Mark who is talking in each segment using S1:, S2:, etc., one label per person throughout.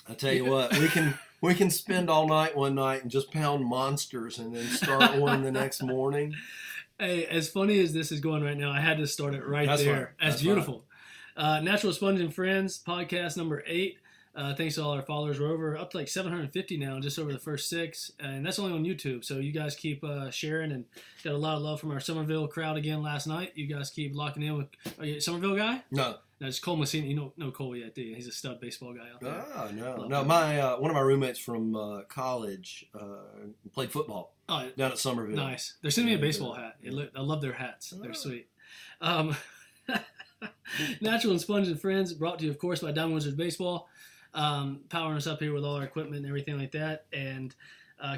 S1: I tell you what, we can spend all night one night and just pound monsters and then start one the next morning.
S2: Hey, as funny as this is going right now, I had to start it right
S1: That's
S2: there.
S1: fine.
S2: That's beautiful. Natural Sponge and Friends, podcast number 8. Thanks to all our followers. We're up to like 750 now, just over the first 6. And that's only on YouTube. So you guys keep sharing, and got a lot of love from our Somerville crowd again last night. You guys keep locking in with... Are you a Somerville guy?
S1: No.
S2: No, it's Cole Messina. You don't know Cole yet, do you? He's a stud baseball guy out there.
S1: Oh, no. My one of my roommates from college played football down at Somerville.
S2: Nice. They're sending me a baseball hat. I love their hats. They're sweet. Natural and Sponge and Friends, brought to you, of course, by Diamond Wizards Baseball. Powering us up here with all our equipment and everything like that. And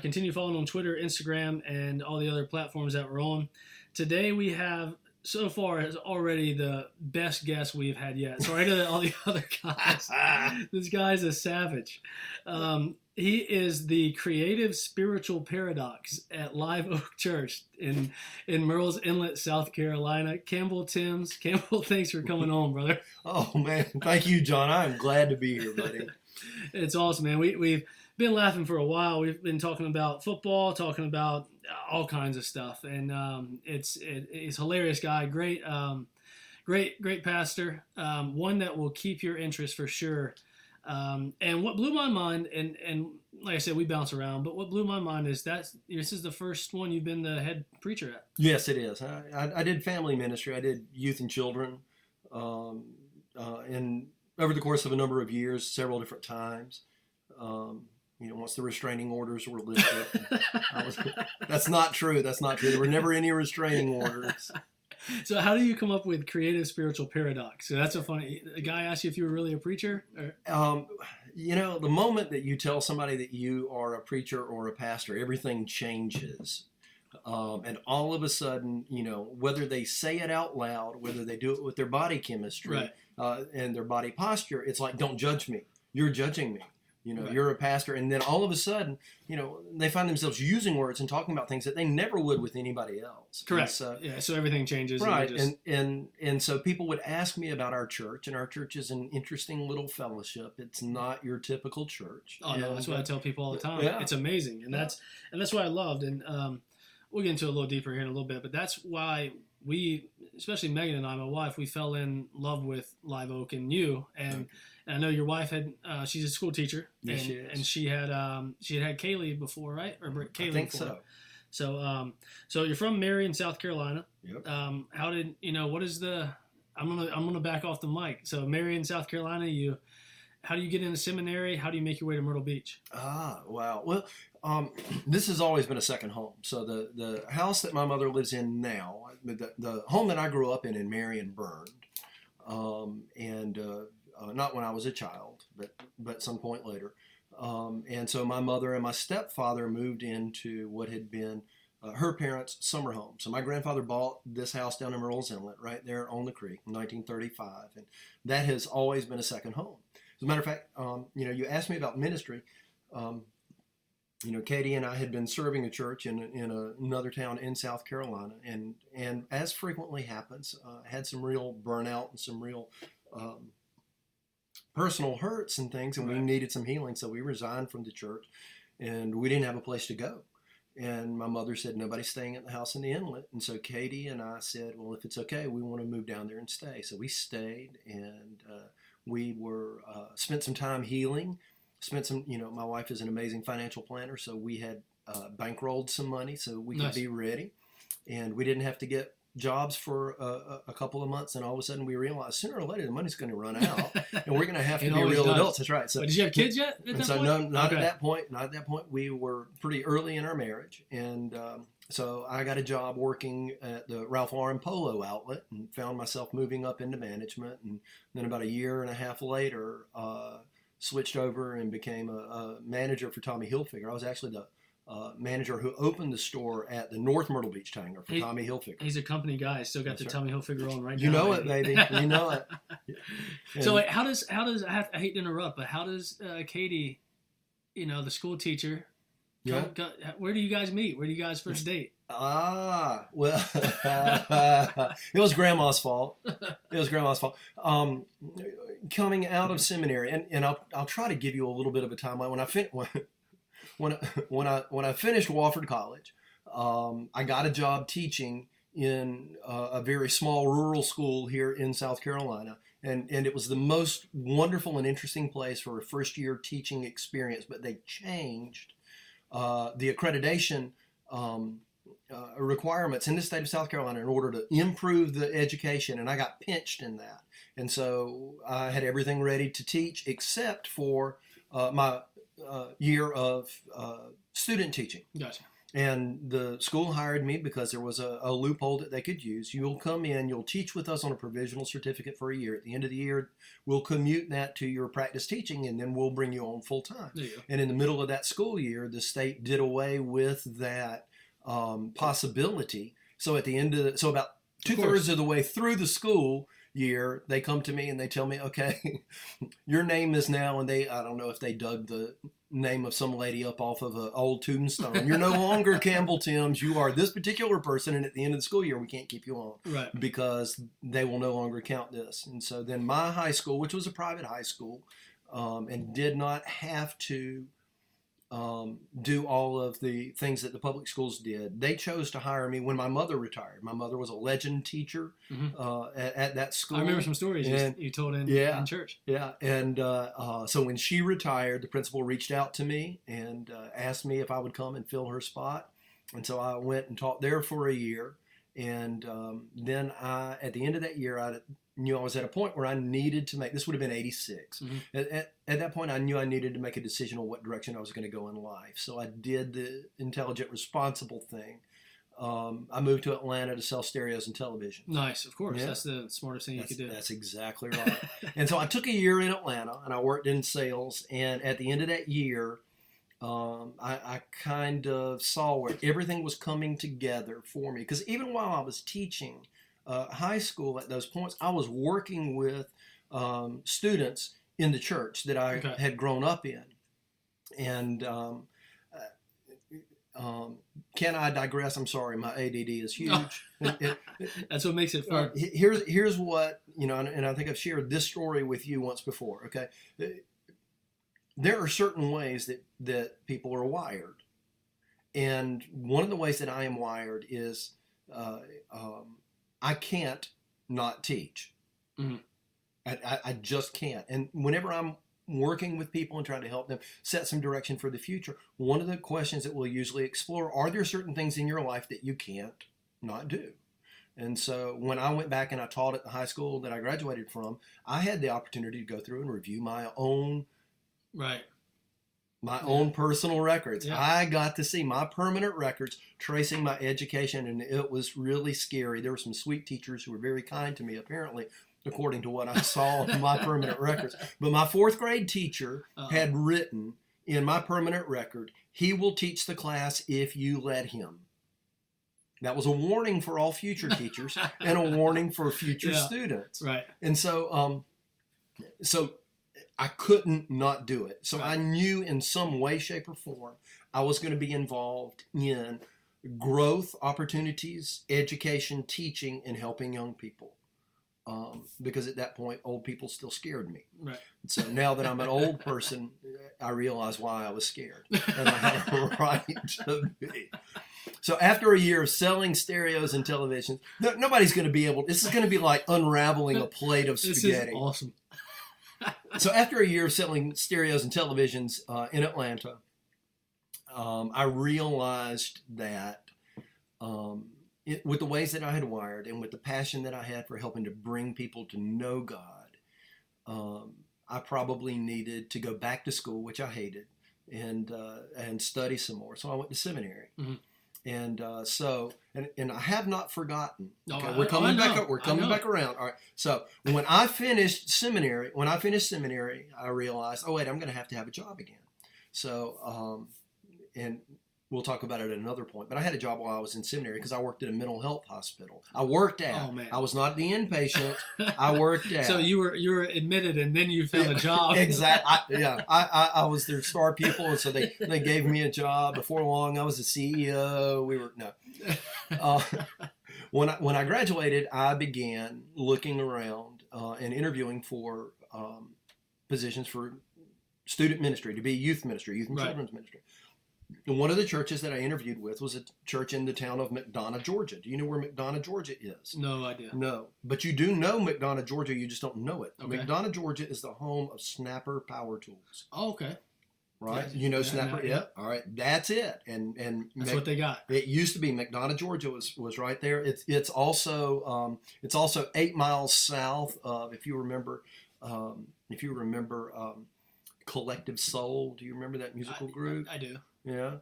S2: continue following on Twitter, Instagram, and all the other platforms that we're on. Today we have... So far, is already the best guest we've had yet. Sorry to all the other guys. This guy's a savage. He is the creative spiritual paradox at Live Oak Church in Murrells Inlet, South Carolina. Campbell Thames. Campbell, thanks for coming on, brother.
S1: Oh, man. Thank you, John. I'm glad to be here, buddy.
S2: It's awesome, man. We've been laughing for a while. We've been talking about football, talking about all kinds of stuff, and he's a hilarious guy, great pastor, one that will keep your interest for sure. And what blew my mind, and like I said, we bounce around, but what blew my mind is that this is the first one you've been the head preacher at.
S1: Yes, it is. I did family ministry. I did youth and children, and over the course of a number of years, several different times. Once the restraining orders were lifted. That's not true. There were never any restraining orders.
S2: So how do you come up with creative spiritual paradox? So that's a guy asked you if you were really a preacher? Or?
S1: The moment that you tell somebody that you are a preacher or a pastor, everything changes. And all of a sudden, whether they say it out loud, whether they do it with their body chemistry and their body posture, it's like, don't judge me. You're judging me. You're a pastor, and then all of a sudden, they find themselves using words and talking about things that they never would with anybody else.
S2: Correct. So everything changes.
S1: Right, and so people would ask me about our church, and our church is an interesting little fellowship. It's not your typical church.
S2: Oh no, that's what I tell people all the time.
S1: Yeah.
S2: It's amazing, and that's what I loved. And we'll get into it a little deeper here in a little bit, but that's why we, especially Megan and I, my wife, we fell in love with Live Oak and you. And I know your wife had, she's a school teacher.
S1: Yes, she is.
S2: And she had Kaylee before, right? Or Kaylee
S1: I think
S2: before.
S1: so.
S2: So you're from Marion, South Carolina.
S1: Yep.
S2: How did, what is I'm going to back off the mic. So Marion, South Carolina, how do you get into seminary? How do you make your way to Myrtle Beach?
S1: Wow. Well, this has always been a second home. So the house that my mother lives in now, the home that I grew up in Marion burned. Not when I was a child, but some point later. And so my mother and my stepfather moved into what had been her parents' summer home. So my grandfather bought this house down in Murrells Inlet, right there on the creek, in 1935. And that has always been a second home. As a matter of fact, you asked me about ministry. Katie and I had been serving a church in another town in South Carolina, and as frequently happens, had some real burnout and some real personal hurts and things, and we needed some healing, so we resigned from the church, and we didn't have a place to go. And my mother said, nobody's staying at the house in the inlet. And so Katie and I said, well, if it's okay, we want to move down there and stay. So we stayed, and we were spent some time healing. Spent some, my wife is an amazing financial planner, so we had bankrolled some money so we could be ready. And we didn't have to get jobs for a couple of months, and all of a sudden we realized sooner or later the money's going to run out, and we're going to have to be real adults. That's right. So,
S2: did you have kids yet? At that point?
S1: No, not at that point. Not at that point. We were pretty early in our marriage, and so I got a job working at the Ralph Lauren Polo outlet, and found myself moving up into management. And then about a year and a half later, switched over and became a manager for Tommy Hilfiger. I was actually the manager who opened the store at the North Myrtle Beach Hangar for Tommy Hilfiger.
S2: He's a company guy. Still got the Tommy Hilfiger on right now.
S1: You know it, baby. You know it.
S2: So wait, how does I hate to interrupt, but how does Katie, the school teacher,
S1: Yeah.
S2: Where do you guys meet? Where do you guys first date?
S1: Well, it was Grandma's fault. It was Grandma's fault. Coming out of seminary, and I'll try to give you a little bit of a timeline. When I finished Wofford College, I got a job teaching in a very small rural school here in South Carolina. And it was the most wonderful and interesting place for a first year teaching experience. But they changed the accreditation requirements in the state of South Carolina in order to improve the education. And I got pinched in that. And so I had everything ready to teach except for my year of student teaching.
S2: Gotcha.
S1: And the school hired me because there was a loophole that they could use. You'll come in, you'll teach with us on a provisional certificate for a year. At the end of the year, we'll commute that to your practice teaching, and then we'll bring you on full time. And in the middle of that school year, the state did away with that possibility. So at the end of about 2/3 of the way through the school year, they come to me and they tell me, okay, your name is now, and I don't know if they dug the name of some lady up off of an old tombstone. You're no longer Campbell Thames. You are this particular person, and at the end of the school year, we can't keep you on.
S2: Right.
S1: Because they will no longer count this. And so then my high school, which was a private high school, and did not have to do all of the things that the public schools did. They chose to hire me when my mother retired. My mother was a legend teacher at that school.
S2: I remember some stories you told in church.
S1: Yeah, and so when she retired, the principal reached out to me and asked me if I would come and fill her spot. And so I went and taught there for a year. And then at the end of that year, I knew I was at a point where I needed to make, this would have been 86. At that point, I knew I needed to make a decision on what direction I was going to go in life. So I did the intelligent, responsible thing. I moved to Atlanta to sell stereos and television.
S2: Nice, of course. Yeah. That's the smartest thing you could do.
S1: That's exactly right. And so I took a year in Atlanta, and I worked in sales. And at the end of that year, I kind of saw where everything was coming together for me. Because even while I was teaching high school at those points, I was working with students in the church that I had grown up in. And can I digress? I'm sorry, my ADD is huge.
S2: That's what makes it fun.
S1: Here's what, and I think I've shared this story with you once before, okay? There are certain ways that people are wired. And one of the ways that I am wired is I can't not teach. Mm-hmm. I just can't. And whenever I'm working with people and trying to help them set some direction for the future, one of the questions that we'll usually explore, are there certain things in your life that you can't not do? And so when I went back and I taught at the high school that I graduated from, I had the opportunity to go through and review my own own personal records. Yeah. I got to see my permanent records tracing my education, and it was really scary. There were some sweet teachers who were very kind to me, apparently, according to what I saw in my permanent records. But my fourth grade teacher had written in my permanent record, "He will teach the class if you let him." That was a warning for all future teachers and a warning for future students.
S2: Right.
S1: And so, so I couldn't not do it. So I knew in some way, shape, or form I was going to be involved in growth opportunities, education, teaching, and helping young people. Because at that point, old people still scared me.
S2: Right.
S1: So now that I'm an old person, I realize why I was scared. And I had a right to be. So after a year of selling stereos and televisions, nobody's going to be able, this is going to be like unraveling a plate of spaghetti.
S2: This is awesome.
S1: So after a year of selling stereos and televisions in Atlanta, I realized that with the ways that I had wired and with the passion that I had for helping to bring people to know God, I probably needed to go back to school, which I hated, and study some more. So I went to seminary. Mm-hmm. And and I have not forgotten. Okay, we're coming back up. We're coming back around. All right. So when I finished seminary, I realized, oh wait, I'm going to have a job again. So and we'll talk about it at another point. But I had a job while I was in seminary because I worked at a mental health hospital. I worked out.
S2: Oh, man.
S1: I was not the inpatient. I worked out.
S2: So you were admitted, and then you found a job.
S1: Exactly. I was their star pupil, and so they gave me a job. Before long, I was the CEO. When I graduated, I began looking around and interviewing for positions for student ministry, to be youth ministry, youth and children's ministry. And one of the churches that I interviewed with was a church in the town of McDonough, Georgia. Do you know where McDonough, Georgia is?
S2: No idea.
S1: No. But you do know McDonough, Georgia, you just don't know it.
S2: Okay.
S1: McDonough, Georgia is the home of Snapper Power Tools.
S2: Oh, okay.
S1: Right?
S2: Yes.
S1: You know Snapper?
S2: Yeah.
S1: All right. That's it. And
S2: That's what they got.
S1: It used to be McDonough, Georgia was right there. It's also 8 miles south of, if you remember Collective Soul. Do you remember that musical group?
S2: I do.
S1: Yeah.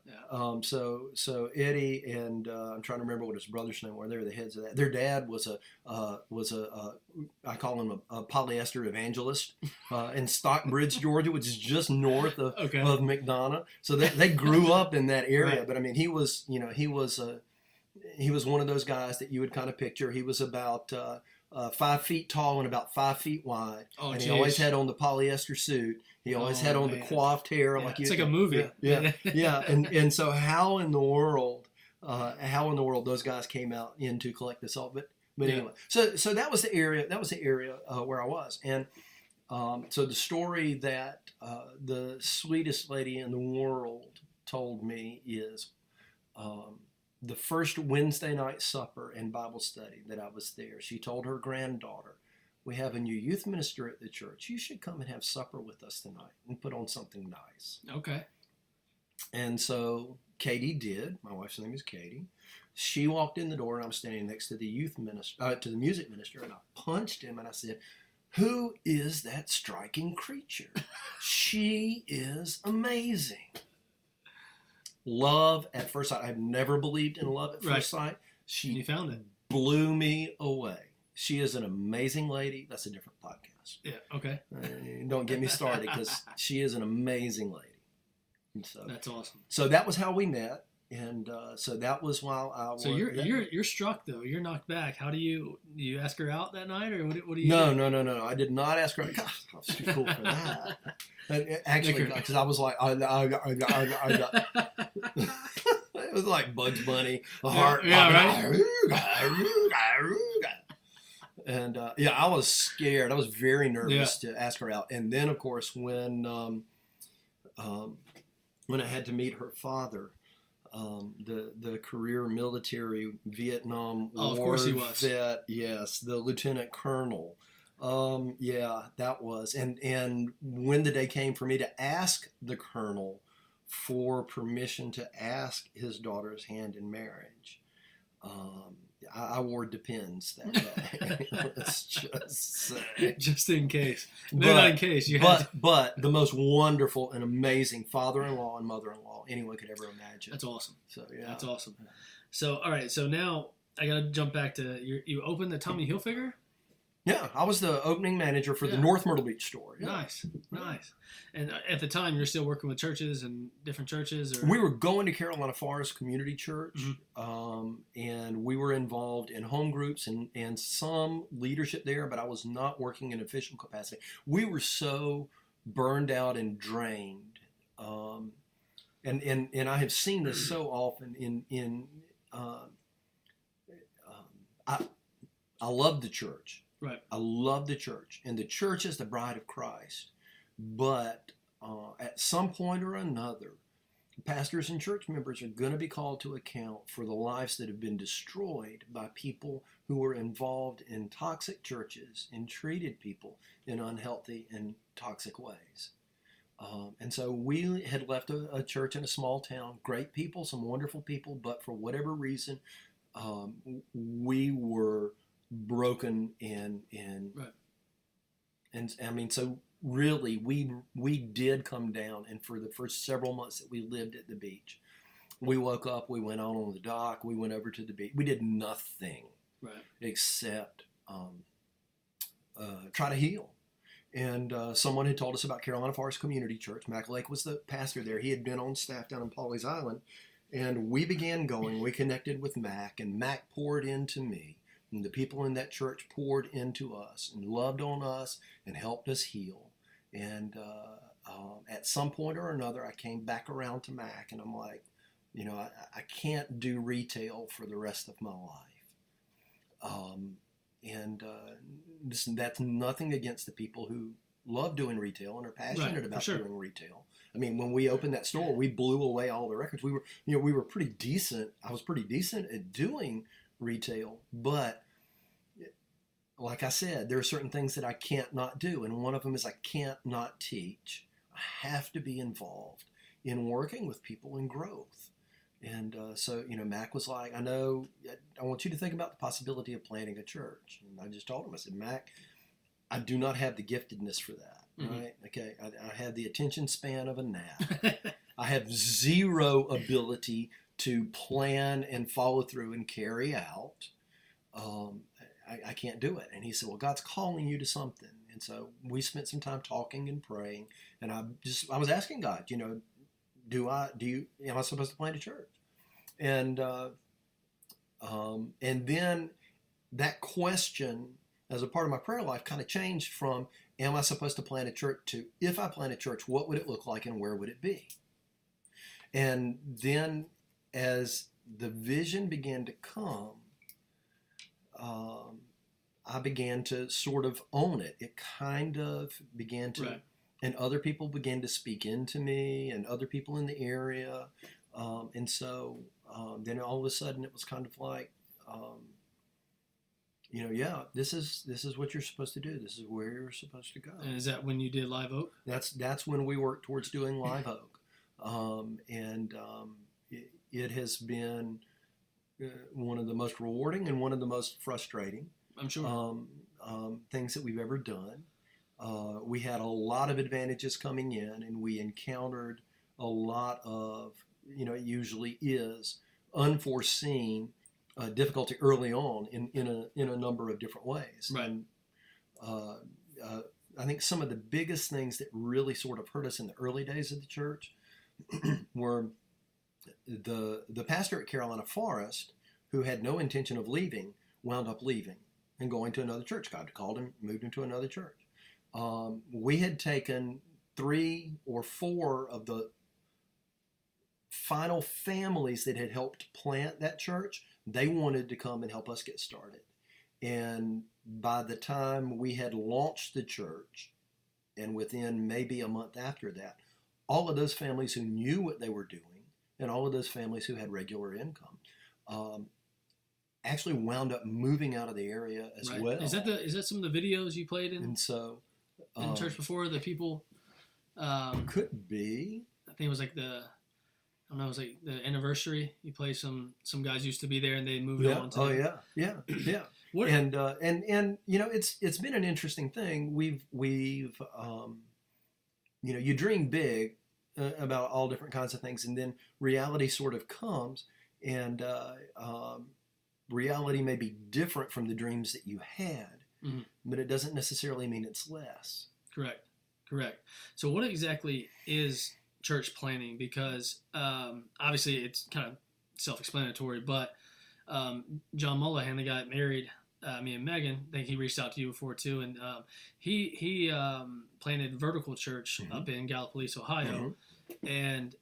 S1: So Eddie and I'm trying to remember what his brother's name were. They were the heads of that. Their dad was a I call him a polyester evangelist in Stockbridge, Georgia, which is just north of McDonough. So they grew up in that area. Right. But I mean, he was one of those guys that you would kind of picture. He was about 5 feet tall and about 5 feet wide. Oh, and he always had on the polyester suit. He always had on the coiffed hair.
S2: It's like a movie.
S1: Yeah. And so how in the world those guys came out in to collect this all? But anyway, so that was the area. That was the area where I was. And so the story that the sweetest lady in the world told me is the first Wednesday night supper and Bible study that I was there. She told her granddaughter, "We have a new youth minister at the church. You should come and have supper with us tonight and put on something nice."
S2: Okay.
S1: And so Katie did. My wife's name is Katie. She walked in the door, and I'm standing next to the to the music minister, and I punched him, and I said, "Who is that striking creature? She is amazing." Love at first sight. I've never believed in love at first sight.
S2: You found it.
S1: Blew me away. She is an amazing lady. That's a different podcast.
S2: Yeah, okay.
S1: Don't get me started, because she is an amazing lady. And so
S2: that's awesome.
S1: So that was how we met, and so that was while I was.
S2: So you're struck though. You're knocked back. How do you ask her out that night, or what do you?
S1: No. I did not ask her. God, I was too cool for that. Actually, because I was like, I got. It was like Bugs Bunny, the heart.
S2: Yeah, right.
S1: And I was scared. I was very nervous to ask her out. And then, of course, when I had to meet her father, the career military Vietnam War vet, yes, the lieutenant colonel. That was. And when the day came for me to ask the colonel for permission to ask his daughter's hand in marriage, I wore Depends that day. Let's just say.
S2: Just in case. Not in case.
S1: But the most wonderful and amazing father-in-law and mother-in-law anyone could ever imagine.
S2: That's awesome.
S1: So yeah.
S2: That's awesome. So all right. So now I got to jump back to you opened the Tommy Hilfiger?
S1: Yeah, I was the opening manager for the North Myrtle Beach store. Yeah.
S2: Nice. And at the time, you're still working with churches and different churches? Or?
S1: We were going to Carolina Forest Community Church, and we were involved in home groups and some leadership there, but I was not working in official capacity. We were so burned out and drained, and I have seen this so often I love the church.
S2: Right.
S1: I love the church, and the church is the bride of Christ. But at some point or another, pastors and church members are going to be called to account for the lives that have been destroyed by people who were involved in toxic churches and treated people in unhealthy and toxic ways. And so we had left a church in a small town, great people, some wonderful people, but for whatever reason, we were broken and I mean, so really we did come down, and for the first several months that we lived at the beach, we woke up, we went out on the dock, we went over to the beach, we did nothing except try to heal. And someone had told us about Carolina Forest Community Church. Mac Lake was the pastor there. He had been on staff down in Pawleys Island, And we began going. We connected with Mac, and Mac poured into me. And the people in that church poured into us and loved on us and helped us heal. And at some point or another, I came back around to Mac, and I'm like, I can't do retail for the rest of my life. That's nothing against the people who love doing retail and are passionate about doing retail. I mean, when we opened that store, we blew away all the records. We were pretty decent. I was pretty decent at doing retail, but like I said, there are certain things that I can't not do, and one of them is I can't not teach. I have to be involved in working with people in growth. And so, Mac was like, I want you to think about the possibility of planting a church. And I just told him, I said, Mac, I do not have the giftedness for that. Right? Okay. I have the attention span of a gnat. I have zero ability to plan and follow through and carry out. I can't do it. And he said, well, God's calling you to something. And so we spent some time talking and praying. And I was asking God, am I supposed to plant a church? And then that question, as a part of my prayer life, kind of changed from, am I supposed to plant a church, to, if I plant a church, what would it look like and where would it be? And then as the vision began to come, I began to sort of own it. It kind of began to, right. And other people began to speak into me, and other people in the area. And so then all of a sudden it was kind of like, this is what you're supposed to do. This is where you're supposed to go.
S2: And is that when you did Live Oak?
S1: That's when we worked towards doing Live Oak. It has been one of the most rewarding and one of the most frustrating,
S2: I'm sure,
S1: things that we've ever done. We had a lot of advantages coming in, and we encountered a lot of, it usually is unforeseen difficulty early on in a number of different ways.
S2: Right.
S1: And I think some of the biggest things that really sort of hurt us in the early days of the church were the pastor at Carolina Forest, who had no intention of leaving, wound up leaving and going to another church. God called him, moved him to another church. We had taken 3 or 4 of the final families that had helped plant that church. They wanted to come and help us get started. And by the time we had launched the church, and within maybe a month after that, all of those families who knew what they were doing, and all of those families who had regular income, actually wound up moving out of the area as
S2: right.
S1: well.
S2: Is that some of the videos you played in?
S1: And so
S2: in church before, the people?
S1: Could be.
S2: I think it was like it was like the anniversary. You play some guys used to be there and they moved on to.
S1: Oh yeah. What? And it's been an interesting thing. We've you dream big about all different kinds of things, and then reality sort of comes, and reality may be different from the dreams that you had, but it doesn't necessarily mean it's less.
S2: Correct. So what exactly is church planning? Because obviously it's kind of self-explanatory, but John Mullahan, the guy that married me and Megan, I think he reached out to you before too, and he planted Vertical Church up in Gallipolis, Ohio, and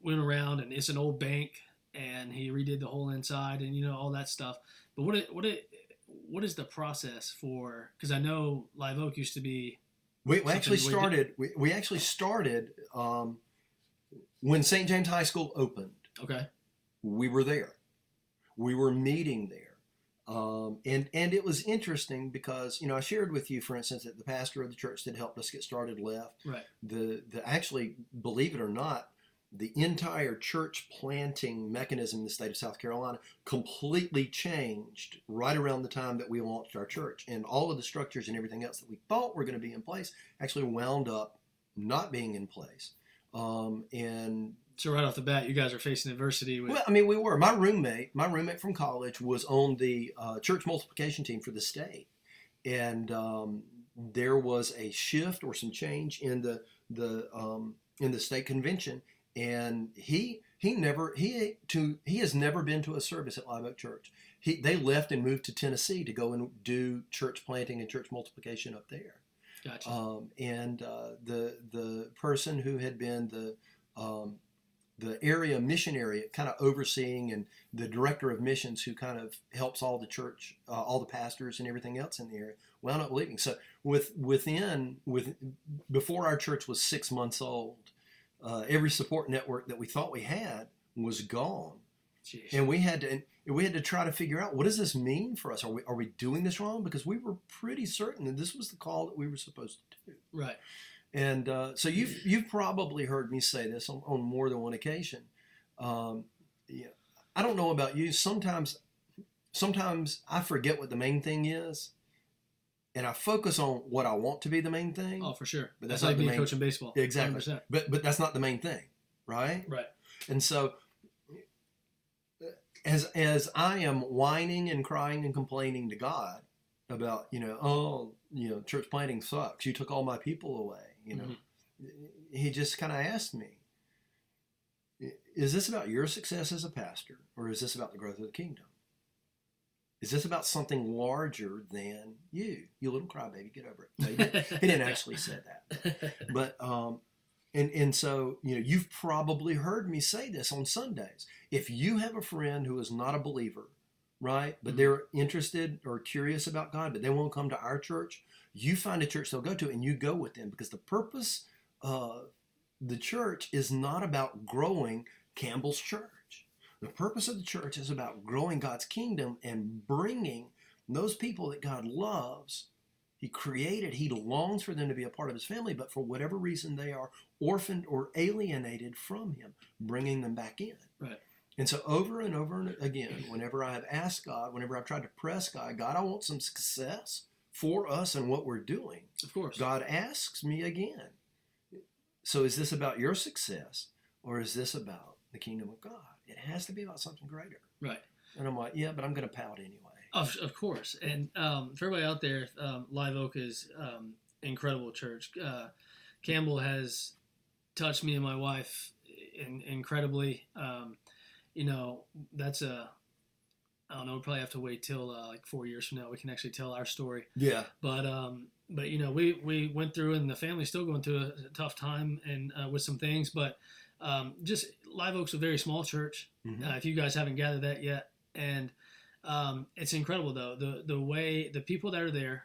S2: went around, and it's an old bank, and he redid the whole inside and all that stuff. But what is the process for? Because I know Live Oak used to be. We actually started when St. James High School opened. Okay.
S1: We were there. We were meeting there. And it was interesting because, I shared with you, for instance, that the pastor of the church that helped us get started left.
S2: Right.
S1: Actually, believe it or not, the entire church planting mechanism in the state of South Carolina completely changed right around the time that we launched our church. And all of the structures and everything else that we thought were going to be in place actually wound up not being in place.
S2: So right off the bat, you guys are facing adversity.
S1: Well, we were. My roommate from college was on the church multiplication team for the state. And there was a shift or some change in the state convention. and he has never been to a service at Live Oak Church. They left and moved to Tennessee to go and do church planting and church multiplication up there.
S2: Gotcha.
S1: The person who had been the area missionary, kind of overseeing, and the director of missions, who kind of helps all the church, all the pastors and everything else in the area, wound up leaving. So before our church was 6 months old, every support network that we thought we had was gone.
S2: Jeez.
S1: And we had to try to figure out, what does this mean for us? Are we doing this wrong? Because we were pretty certain that this was the call that we were supposed to do.
S2: Right.
S1: And so you've probably heard me say this on more than one occasion. Yeah, I don't know about you. Sometimes I forget what the main thing is, and I focus on what I want to be the main thing.
S2: Oh, for sure.
S1: But
S2: that's like being coaching baseball.
S1: Exactly.
S2: 100%.
S1: But that's not the main thing, right?
S2: Right.
S1: And so, as I am whining and crying and complaining to God about, church planting sucks. You took all my people away. He just kind of asked me, is this about your success as a pastor, or is this about the growth of the kingdom? Is this about something larger than you? You little crybaby, get over it. No, he didn't actually say that. But, and so, you've probably heard me say this on Sundays. If you have a friend who is not a believer, right, but they're interested or curious about God, but they won't come to our church, you find a church they'll go to and you go with them, because the purpose of the church is not about growing Campbell's church. The purpose of the church is about growing God's kingdom and bringing those people that God loves, He created, He longs for them to be a part of His family, but for whatever reason they are orphaned or alienated from Him, bringing them back in.
S2: Right.
S1: And so over and over and again, whenever I have asked God, whenever I've tried to press God, I want some success for us and what we're doing.
S2: Of course.
S1: God asks me again, so is this about your success, or is this about the kingdom of God? It has to be about something greater.
S2: Right.
S1: And I'm like, yeah, but I'm going to pout anyway.
S2: Of course. And for everybody out there, Live Oak is incredible church. Campbell has touched me and my wife incredibly. That's I don't know, we'll probably have to wait till like 4 years from now we can actually tell our story.
S1: Yeah.
S2: But we went through, and the family's still going through a tough time and with some things, but just Live Oak's a very small church.
S1: Mm-hmm.
S2: If you guys haven't gathered that yet, and it's incredible though the way the people that are there.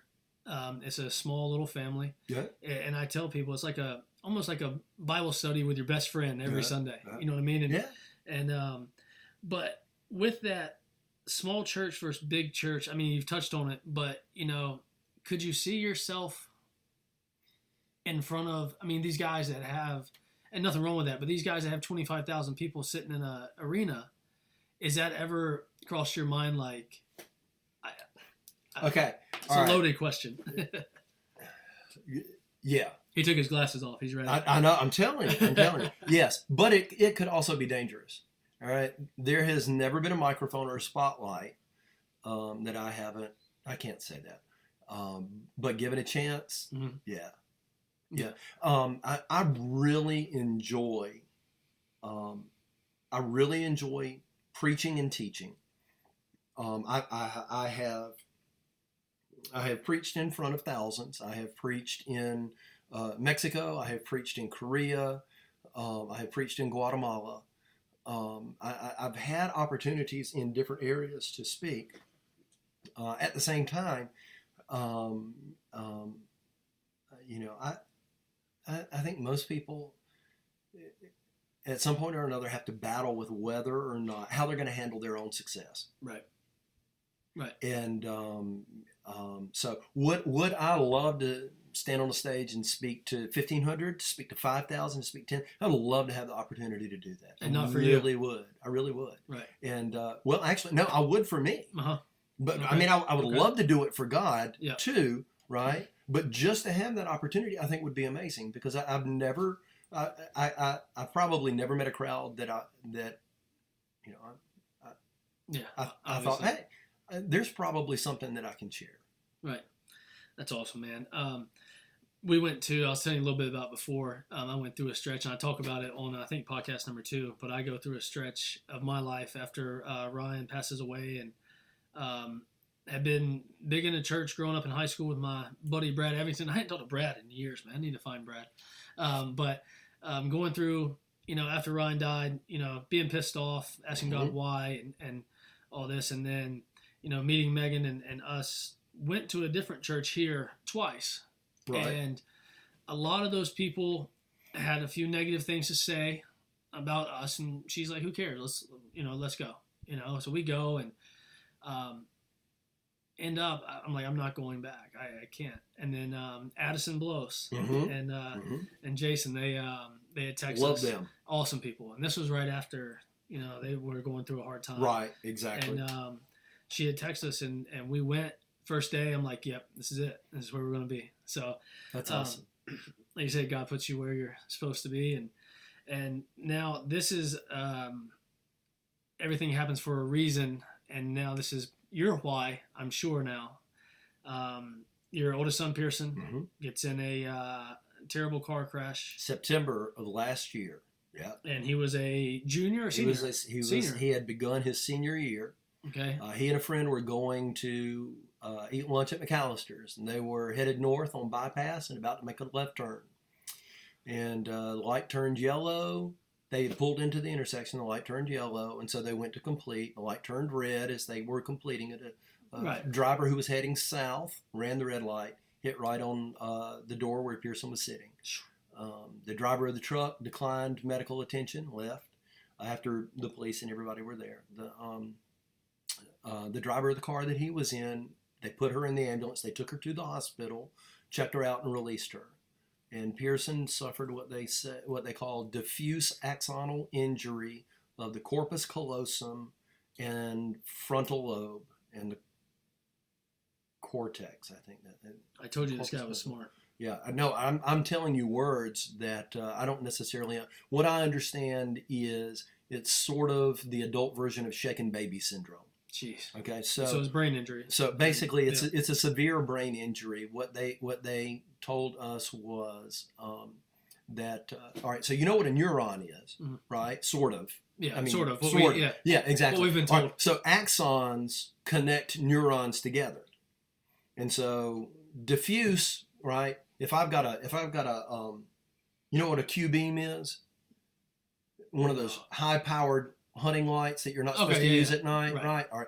S2: It's a small little family.
S1: Yeah.
S2: And I tell people it's like almost like a Bible study with your best friend every Sunday. You know what I mean? And,
S1: yeah.
S2: And but with that small church versus big church, I mean, you've touched on it, but could you see yourself in front of? I mean, these guys that have, and nothing wrong with that, but these guys that have 25,000 people sitting in an arena, is that ever crossed your mind? Like,
S1: okay,
S2: it's a loaded question.
S1: Yeah.
S2: He took his glasses off. He's ready.
S1: I know. I'm telling you. Yes, but it could also be dangerous. All right. There has never been a microphone or a spotlight that I can't say that. But given a chance,
S2: mm-hmm.
S1: yeah. I really enjoy preaching and teaching. I have preached in front of thousands. I have preached in Mexico. I have preached in Korea. I have preached in Guatemala. I've had opportunities in different areas to speak. At the same time, I think most people at some point or another have to battle with whether or not, how they're going to handle their own success.
S2: Right.
S1: And so would I love to stand on the stage and speak to 1,500, to speak to 5,000, to speak to 10? I'd love to have the opportunity to do that.
S2: And not for
S1: you. I really would.
S2: Right.
S1: And, well, actually, no, I would for me.
S2: Uh-huh.
S1: But,
S2: okay.
S1: I mean, I would love to do it for God,
S2: yeah.
S1: too, right? But just to have that opportunity, I think would be amazing, because I've probably never met a crowd that I thought, hey, there's probably something that I can share.
S2: Right. That's awesome, man. we went to, I was telling you a little bit about before, I went through a stretch, and I talk about it on, I think, podcast number 2, but I go through a stretch of my life after Ryan passes away, and had been big into church growing up in high school with my buddy Brad Evington. I hadn't talked to Brad in years, man. I need to find Brad. But going through, after Ryan died, being pissed off, asking God why, and all this, and then, meeting Megan and us, went to a different church here twice.
S1: Right.
S2: And a lot of those people had a few negative things to say about us, and she's like, "Who cares? Let's go." So we go, and end up, I'm like, I'm not going back. I can't. And then Addison Blows and Jason, they had texted
S1: Love
S2: us.
S1: them.
S2: Awesome people. And this was right after they were going through a hard time.
S1: Right. Exactly.
S2: And she had texted us, and we went. First day, I'm like, yep, this is it. This is where we're going to be. So
S1: that's awesome.
S2: Like you said, God puts you where you're supposed to be. And now this is, everything happens for a reason. And now this is your why, I'm sure now. Your oldest son, Pearson, gets in a terrible car crash.
S1: September of last year. Yeah.
S2: And he was a junior or senior?
S1: He had begun his senior year.
S2: Okay.
S1: He and a friend were going to eat lunch at McAllister's, and they were headed north on bypass and about to make a left turn. And the light turned yellow. They had pulled into the intersection. The light turned yellow, and so they went to complete. The light turned red as they were completing it. A driver who was heading south ran the red light, hit right on the door where Pearson was sitting. The driver of the truck declined medical attention, left after the police and everybody were there. The driver of the car that he was in, they put her in the ambulance. They took her to the hospital, checked her out, and released her. And Pearson suffered what they call diffuse axonal injury of the corpus callosum and frontal lobe and the cortex. I think that.
S2: I told you this guy was smart.
S1: Yeah, no, I'm telling you words that I don't necessarily. What I understand is it's sort of the adult version of shaken baby syndrome.
S2: Jeez.
S1: Okay, so
S2: it's brain injury.
S1: So basically, it's a severe brain injury. What they told us was that all right. So you know what a neuron is, right? Sort of.
S2: Yeah,
S1: I mean,
S2: sort of.
S1: Yeah, exactly.
S2: What we've been told.
S1: Right, so axons connect neurons together, and so diffuse, right? If I've got a, you know what a Q beam is? One of those high-powered hunting lights that you're not supposed to use at night, right? All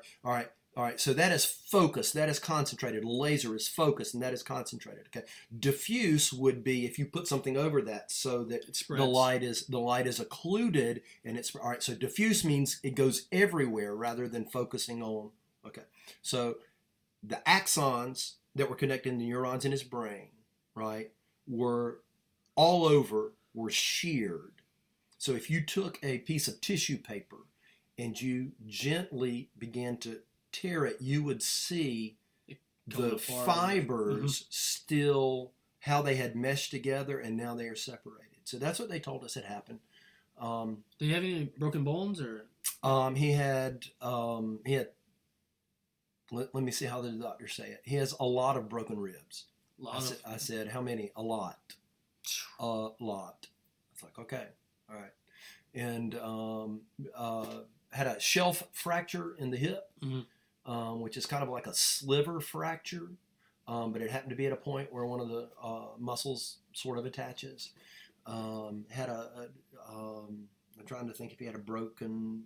S1: right. So that is focused, that is concentrated. Laser is focused, and that is concentrated. Okay. Diffuse would be if you put something over that so that the light is occluded, and it's all right. So diffuse means it goes everywhere rather than focusing on. Okay. So the axons that were connecting the neurons in his brain, right, were all over, were sheared. So if you took a piece of tissue paper and you gently began to tear it, you would see the fibers still, how they had meshed together, and now they are separated. So that's what they told us had happened.
S2: Do you have any broken bones or?
S1: He had. Let me see how the doctor say it. He has a lot of broken ribs. I said, how many? A lot. A lot. It's like, okay. All right. And had a shelf fracture in the hip, which is kind of like a sliver fracture, but it happened to be at a point where one of the muscles sort of attaches. Had I'm trying to think if he had a broken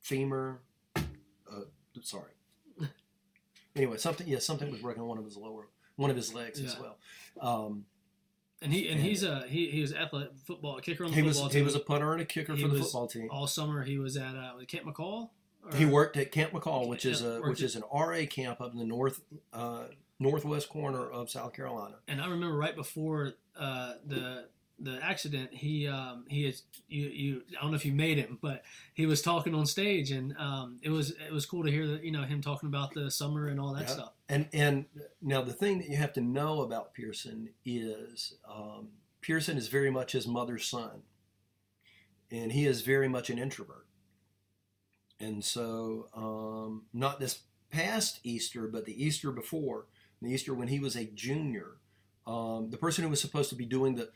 S1: femur. Sorry. Anyway, something was broken on one of his legs as well.
S2: And he was athlete, football kicker on the football team.
S1: He was a punter and a kicker for the football team.
S2: All summer he was at Camp McCall.
S1: He worked at Camp McCall, which is an RA camp up in the northwest corner of South Carolina.
S2: And I remember right before the accident, he is you I don't know if you made him, but he was talking on stage, and it was cool to hear that him talking about the summer and all that stuff.
S1: And now the thing that you have to know about Pearson is Pearson is very much his mother's son, and he is very much an introvert. And so not this past Easter, but the Easter before, Easter when he was a junior. The person who was supposed to be doing have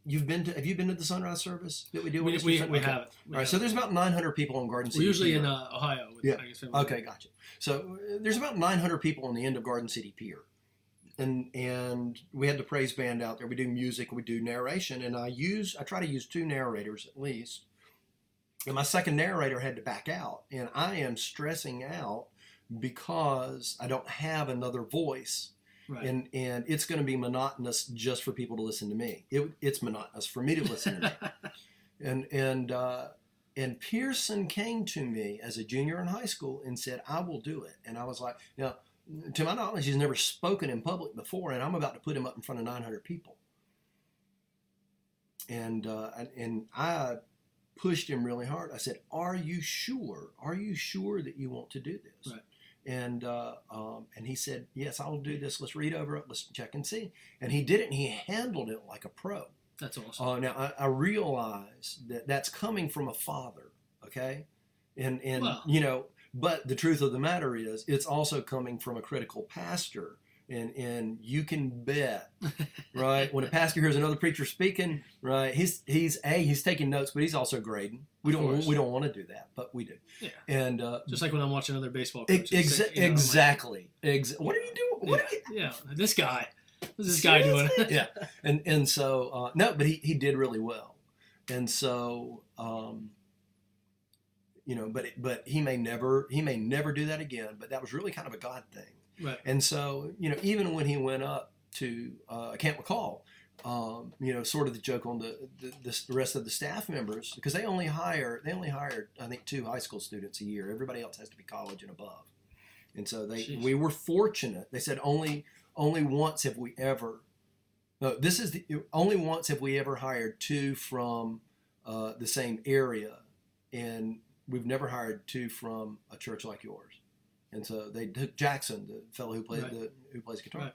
S1: you been to the sunrise service that we do?
S2: We
S1: okay.
S2: have it.
S1: All right, so there's about 900 people in Garden City.
S2: We're usually
S1: Pier.
S2: in Ohio.
S1: Yeah. Okay, gotcha. So there's about 900 people on the end of Garden City Pier. And we had the praise band out there. We do music, we do narration, and I try to use 2 narrators at least. And my second narrator had to back out, and I am stressing out because I don't have another voice.
S2: Right.
S1: And it's going to be monotonous just for people to listen to me. It's monotonous for me to listen to me. And Pearson came to me as a junior in high school and said, "I will do it." And I was like, now, to my knowledge, he's never spoken in public before, and I'm about to put him up in front of 900 people. And I pushed him really hard. I said, "Are you sure? Are you sure that you want to do this?"
S2: Right.
S1: And he said, "Yes, I'll do this. Let's read over it. Let's check and see." And he did it, and he handled it like a pro.
S2: That's awesome.
S1: Now, I realize that that's coming from a father, okay? And
S2: Well.
S1: you know, but the truth of the matter is, it's also coming from a critical pastor. And you can bet, right? When a pastor hears another preacher speaking, right? He's taking notes, but he's also grading. We don't want to do that, but we do.
S2: Yeah.
S1: And
S2: just like when I'm watching other baseball coaches.
S1: Exactly. What are you doing?
S2: Yeah. This guy. What's this guy doing?
S1: Yeah. And so no, but he did really well. And so but he may never do that again. But that was really kind of a God thing.
S2: Right.
S1: And so, even when he went up to Camp McCall, sort of the joke on the rest of the staff members, because they only hired, I think, 2 high school students a year. Everybody else has to be college and above. And so we were fortunate. They said only once have we ever, only once have we ever hired 2 from the same area, and we've never hired 2 from a church like yours. And so they took Jackson, the fellow who plays who plays guitar,
S2: right.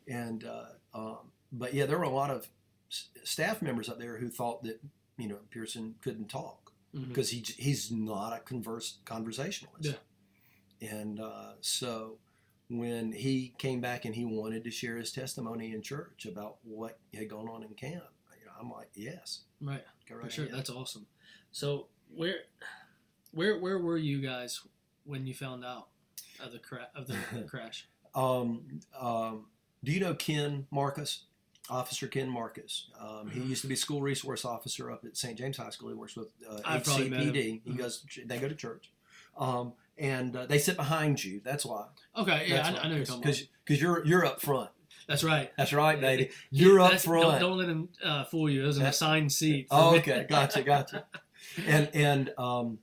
S1: And but yeah, there were a lot of staff members up there who thought that Pearson couldn't talk because he's not a conversationalist.
S2: Yeah.
S1: And so when he came back and he wanted to share his testimony in church about what had gone on in camp, I'm like, yes,
S2: right, for sure,
S1: ahead.
S2: That's awesome. So where were you guys when you found out of the crash?
S1: Do you know Ken Marcus? Officer Ken Marcus. He used to be a school resource officer up at St. James High School. He works with HCPD. They go to church. And they sit behind you. That's why.
S2: Okay, yeah, I know you're talking about.
S1: Because you're up front.
S2: That's right.
S1: That's right, baby. You're up front.
S2: Don't let him fool you. It was an assigned seat.
S1: Oh, okay. Gotcha. And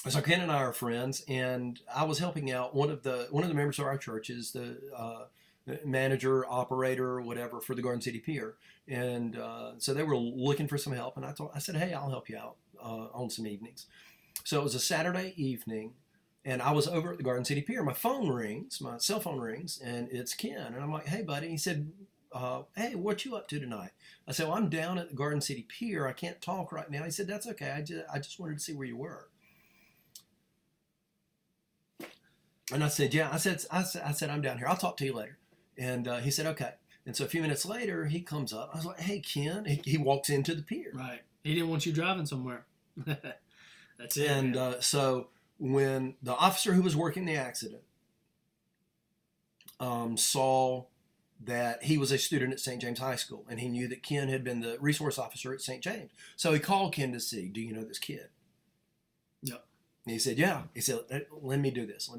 S1: so Ken and I are friends, and I was helping out one of the members of our church is the manager, operator, whatever for the Garden City Pier, and so they were looking for some help, and I said, hey, I'll help you out on some evenings. So it was a Saturday evening, and I was over at the Garden City Pier. My cell phone rings, and it's Ken, and I'm like, hey, buddy. He said, hey, what you up to tonight? I said, well, I'm down at the Garden City Pier. I can't talk right now. He said, that's okay. I just wanted to see where you were. And I said, yeah. I said, I'm down here. I'll talk to you later. And he said, okay. And so a few minutes later, he comes up. I was like, hey, Ken. He walks into the pier.
S2: Right. He didn't want you driving somewhere. That's it.
S1: And so when the officer who was working the accident saw that he was a student at St. James High School, and he knew that Ken had been the resource officer at St. James. So he called Ken to see, do you know this kid?
S2: Yep.
S1: And he said, yeah. He said, let me do this.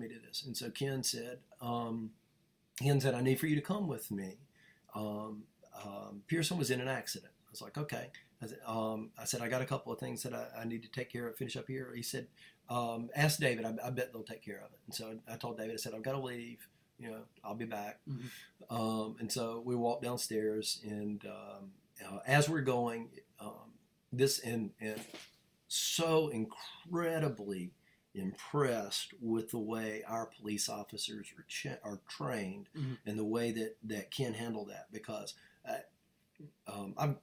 S1: And so Ken said, I need for you to come with me. Pearson was in an accident. I was like, okay. I said, I got a couple of things that I need to take care of, finish up here. He said, ask David. I bet they'll take care of it. And so I told David, I said, I've got to leave. I'll be back. Mm-hmm. And so we walked downstairs, and as we're going, so incredibly impressed with the way our police officers are trained, mm-hmm. and the way that Ken handled that, because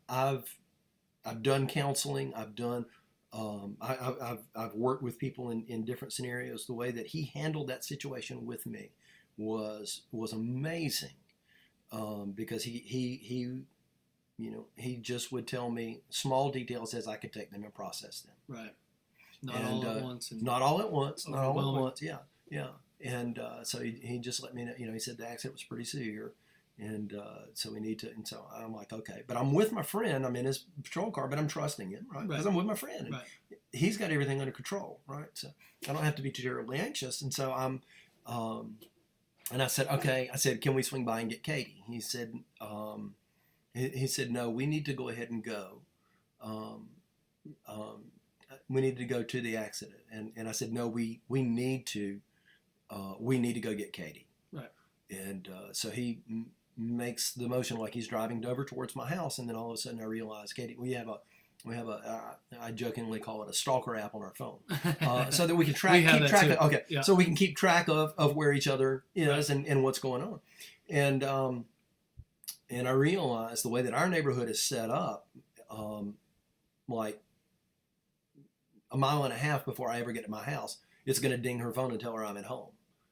S1: I've done counseling. I've worked with people in different scenarios. The way that he handled that situation with me was amazing, because he he just would tell me small details as I could take them and process them.
S2: Right. Not all at once.
S1: Not all at once. Not all at once. Yeah. Yeah. And so he just let me know. He said the accident was pretty severe, and so we need to. And so I'm like, okay, but I'm with my friend. I'm in his patrol car, but I'm trusting him, right? Because I'm with my friend. And he's got everything under control, right? So I don't have to be terribly anxious. And so I'm. And I said, okay. I said, can we swing by and get Katie? He said, he said, no. We need to go ahead and go. We need to go to the accident. And I said, no. We need to go get Katie. Right. And so he makes the motion like he's driving over towards my house, and then all of a sudden I realize, Katie, we have a I jokingly call it a stalker app on our phone, so that we can keep track of. Okay, yeah. So we can keep track of where each other is and what's going on, and I realized the way that our neighborhood is set up, like a mile and a half before I ever get to my house, it's going to ding her phone and tell her I'm at home.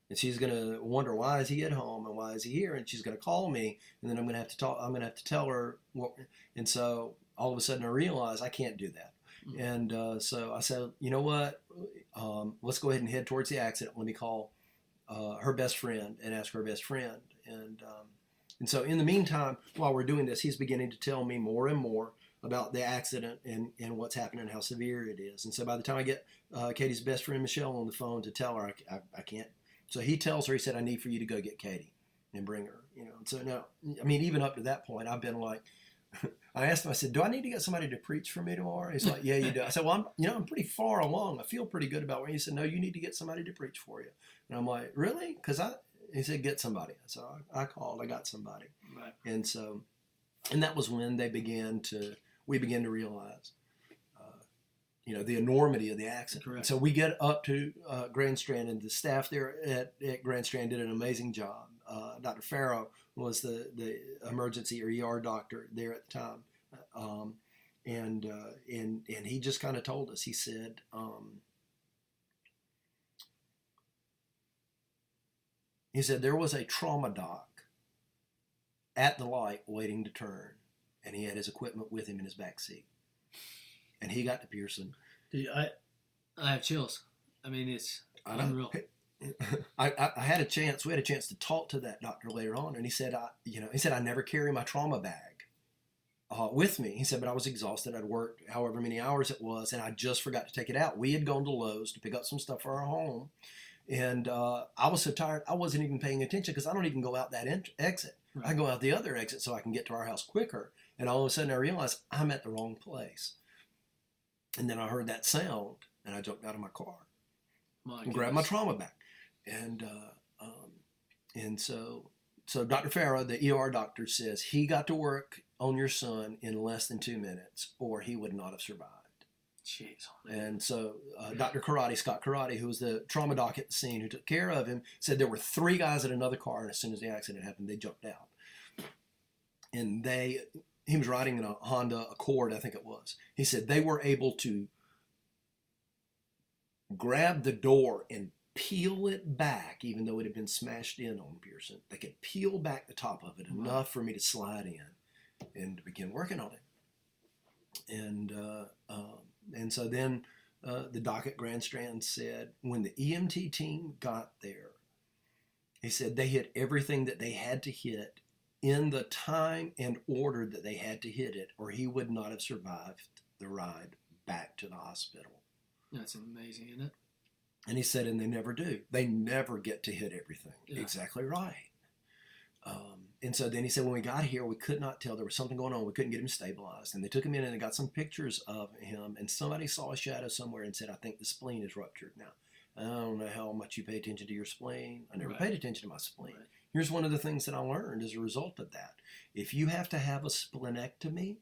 S1: And she's going to wonder, why is he at home and why is he here? And she's going to call me, and then I'm going to have to talk. I'm going to have to tell her what. And so all of a sudden I realize I can't do that. Mm-hmm. And so I said, you know what? Let's go ahead and head towards the accident. Let me call her best friend and ask her best friend. And so in the meantime, while we're doing this, he's beginning to tell me more and more about the accident and what's happening and how severe it is. And so by the time I get Katie's best friend Michelle on the phone to tell her, I can't. So he tells her, he said, I need for you to go get Katie and bring her. And so now, I mean, even up to that point, I've been like, I asked him, I said, do I need to get somebody to preach for me tomorrow? He's like, yeah, you do. I said, well, I'm pretty far along. I feel pretty good about it. He said, no, you need to get somebody to preach for you. And I'm like, really? Because he said, get somebody. So I called, I got somebody. Right. And that was when we began to realize, the enormity of the accident. Correct. So we get up to Grand Strand, and the staff there at Grand Strand did an amazing job. Dr. Farrow was the emergency or ER doctor there at the time, and he just kind of told us. He said, there was a trauma doc at the light waiting to turn, and he had his equipment with him in his back seat. And he got to Pearson.
S2: Dude, I have chills. I mean, it's unreal.
S1: I had a chance. We had a chance to talk to that doctor later on, and he said, I never carry my trauma bag with me. He said, but I was exhausted. I'd worked however many hours it was, and I just forgot to take it out. We had gone to Lowe's to pick up some stuff for our home, and I was so tired I wasn't even paying attention because I don't even go out that exit. Right. I go out the other exit so I can get to our house quicker. And all of a sudden I realized I'm at the wrong place. And then I heard that sound, and I jumped out of my car and grabbed my trauma bag. And so Dr. Farrow, the ER doctor, says he got to work on your son in less than 2 minutes, or he would not have survived.
S2: Jeez.
S1: And so Dr. Scott Karate, who was the trauma doc at the scene who took care of him, said there were 3 guys in another car, and as soon as the accident happened, they jumped out. And he was riding in a Honda Accord, I think it was. He said they were able to grab the door and peel it back, even though it had been smashed in on Pearson. They could peel back the top of it enough for me to slide in and to begin working on it. And so then the doc at Grand Strand said when the EMT team got there, he said they hit everything that they had to hit in the time and order that they had to hit it, or he would not have survived the ride back to the hospital.
S2: That's amazing, isn't it?
S1: And he said, and they never do. They never get to hit everything. Yeah. Exactly right. And so then he said, when we got here, we could not tell. There was something going on. We couldn't get him stabilized. And they took him in and they got some pictures of him. And somebody saw a shadow somewhere and said, I think the spleen is ruptured. Now, I don't know how much you pay attention to your spleen. I never paid attention to my spleen. Right. Here's one of the things that I learned as a result of that. If you have to have a splenectomy,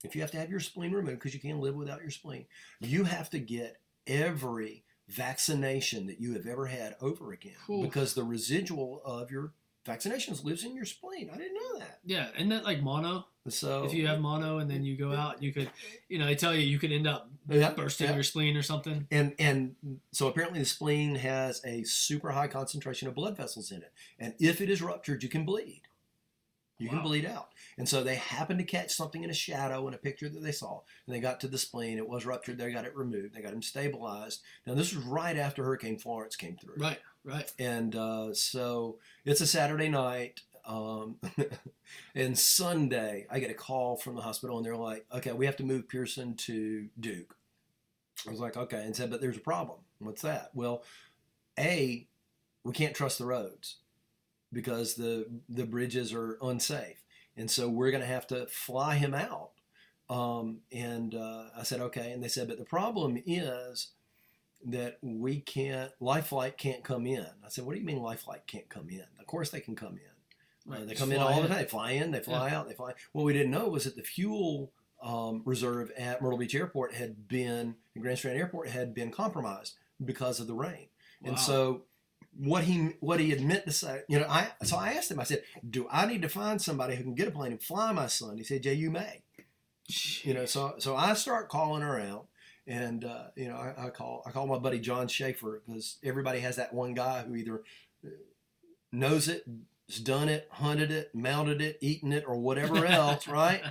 S1: if you have to have your spleen removed because you can't live without your spleen, you have to get every vaccination that you have ever had over again. Oof. Because the residual of your vaccinations loosen your spleen. I didn't know that.
S2: Yeah, isn't that like mono?
S1: So
S2: if you have mono and then you go out, you could, they tell you could end up bursting your spleen or something.
S1: And so apparently the spleen has a super high concentration of blood vessels in it. And if it is ruptured, you can bleed. You can bleed out. And so they happened to catch something in a shadow in a picture that they saw. And they got to the spleen. It was ruptured. They got it removed. They got him stabilized. Now, this was right after Hurricane Florence came through.
S2: Right.
S1: And so it's a Saturday night. And Sunday, I get a call from the hospital, and they're like, okay, we have to move Pearson to Duke. I was like, okay. And said, but there's a problem. What's that? Well, we can't trust the roads, because the bridges are unsafe. And so we're going to have to fly him out. I said, okay. And they said, but the problem is that Life Flight can't come in. I said, what do you mean Life Flight can't come in? Of course they can come in. They come in all the time. They fly in, they fly out, they fly. What we didn't know was that the fuel reserve at Myrtle Beach Airport and Grand Strand Airport had been compromised because of the rain. Wow. And so what he had meant to say, so I asked him, I said, do I need to find somebody who can get a plane and fly my son? He said, yeah, you may. So I start calling around, and I call my buddy John Schaefer, because everybody has that one guy who either knows it, has done it, hunted it, mounted it, eaten it, or whatever else, right?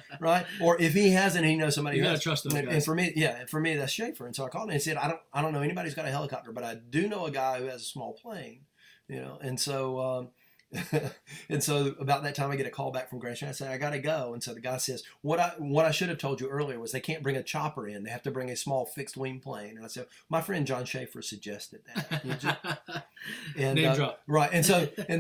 S1: Or if he hasn't, he knows somebody
S2: who
S1: has.
S2: You gotta trust those guys.
S1: And for me, that's Schaefer. And so I called him and said, I don't know anybody who's got a helicopter, but I do know a guy who has a small plane, And so and so about that time, I get a call back from Grand Strand. I said, I got to go. And so the guy says, what I should have told you earlier was they can't bring a chopper in. They have to bring a small fixed wing plane. And I said, my friend John Schaefer suggested that.
S2: Name drop.
S1: Right. And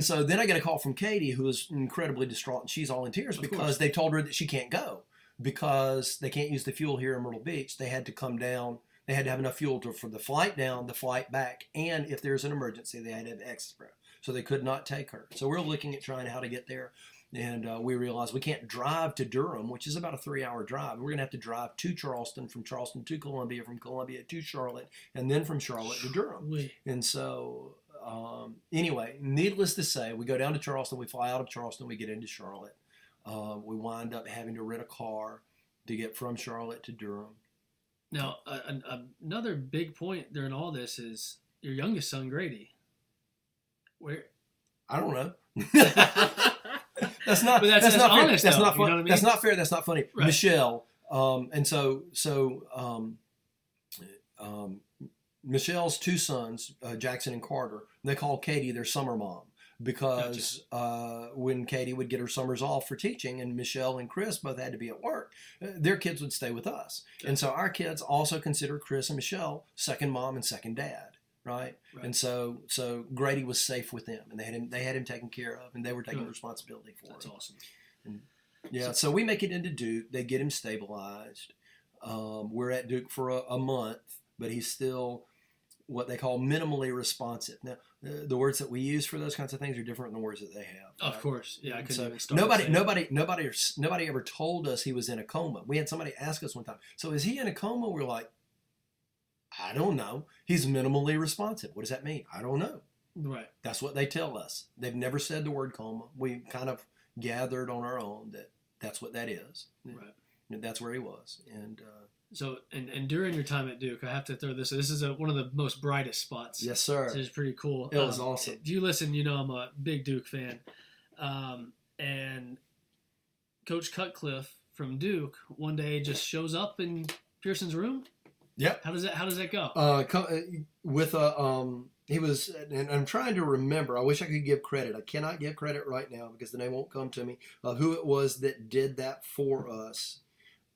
S1: so then I get a call from Katie, who is incredibly distraught, and she's all in tears because they told her that she can't go because they can't use the fuel here in Myrtle Beach. They had to come down. They had to have enough fuel for the flight down, the flight back, and if there's an emergency, they had to have extra. So they could not take her. So we're looking at trying how to get there. And we realized we can't drive to Durham, which is about a 3-hour drive. We're going to have to drive to Charleston, from Charleston to Columbia, from Columbia to Charlotte, and then from Charlotte to Durham. And so anyway, needless to say, we go down to Charleston. We fly out of Charleston. We get into Charlotte. We wind up having to rent a car to get from Charlotte to Durham.
S2: Now, another big point during all this is your youngest son, Grady. Where?
S1: I don't know. That's not fair. That's not funny. That's not fair. That's not funny. Right. Michelle. Michelle's two sons, Jackson and Carter, they call Katie their summer mom because when Katie would get her summers off for teaching, and Michelle and Chris both had to be at work, their kids would stay with us. Okay. And so our kids also consider Chris and Michelle second mom and second dad. Right. And so Grady was safe with them, and they had him taken care of, and they were taking responsibility for him.
S2: That's awesome.
S1: And, so we make it into Duke. They get him stabilized. We're at Duke for a month, but he's still what they call minimally responsive. Now, the words that we use for those kinds of things are different than the words that they have.
S2: Right? Of course, yeah. I couldn't even
S1: start. Nobody ever told us he was in a coma. We had somebody ask us one time, so is he in a coma? We're like, I don't know. He's minimally responsive. What does that mean? I don't know.
S2: Right.
S1: That's what they tell us. They've never said the word coma. We kind of gathered on our own that that's what that is.
S2: Right.
S1: And that's where he was. And
S2: so during your time at Duke, I have to throw this. This is one of the most brightest spots.
S1: Yes, sir.
S2: This is pretty cool.
S1: It was awesome.
S2: If you listen, I'm a big Duke fan. And Coach Cutcliffe from Duke one day just shows up in Pearson's room.
S1: Yep.
S2: How does that go?
S1: He was, and I'm trying to remember. I wish I could give credit. I cannot give credit right now because the name won't come to me. Who it was that did that for us?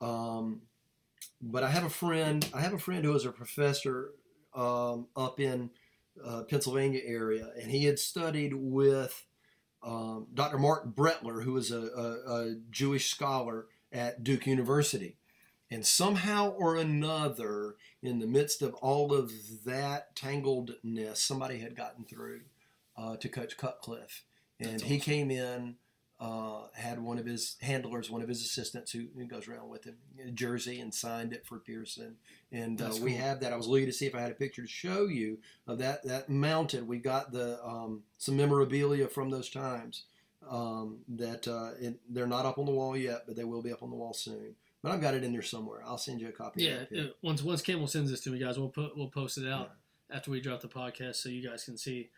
S1: But I have a friend. Who was a professor up in Pennsylvania area, and he had studied with Dr. Mark Bretler, who was a Jewish scholar at Duke University. And somehow or another, in the midst of all of that tangledness, somebody had gotten through to Coach Cutcliffe. And he came in had one of his handlers, one of his assistants who goes around with him, a jersey, and signed it for Pearson. And we have that. I was looking to see if I had a picture to show you of that mounted. We got the some memorabilia from those times they're not up on the wall yet, but they will be up on the wall soon. But I've got it in there somewhere. I'll send you a copy.
S2: Yeah, once Campbell sends this to me, guys, we'll post it out after we drop the podcast, so you guys can see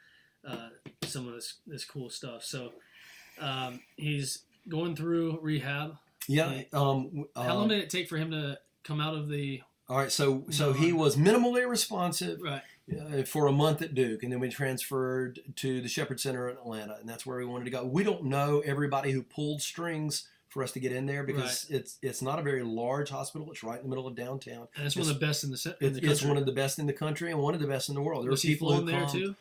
S2: some of this cool stuff. So he's going through rehab.
S1: Yeah.
S2: How long did it take for him to come out of the?
S1: All right. So he was minimally responsive.
S2: Right.
S1: For a month at Duke, and then we transferred to the Shepherd Center in Atlanta, and that's where we wanted to go. We don't know everybody who pulled strings for us to get in there because it's not a very large hospital. It's right in the middle of downtown.
S2: And it's one of the best in the country.
S1: It's one of the best in the country and one of the best in the world. There
S2: was
S1: are people
S2: he flown there too?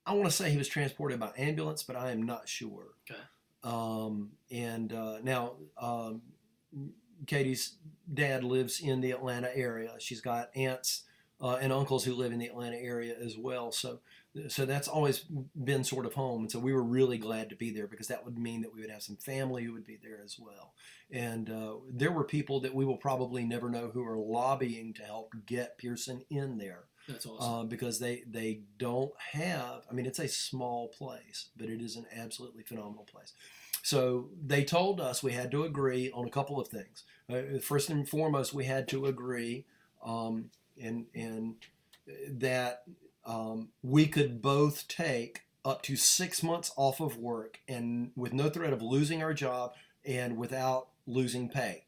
S1: I want to say he was transported by ambulance, but I am not sure.
S2: Okay.
S1: Now Katie's dad lives in the Atlanta area. She's got aunts and uncles who live in the Atlanta area as well. So that's always been sort of home. And so we were really glad to be there because that would mean that we would have some family who would be there as well. And there were people that we will probably never know who are lobbying to help get Pearson in there.
S2: That's awesome.
S1: Because they don't have, I mean, it's a small place, but it is an absolutely phenomenal place. So they told us we had to agree on a couple of things. First and foremost, we had to agree and that we could both take up to 6 months off of work and with no threat of losing our job and without losing pay.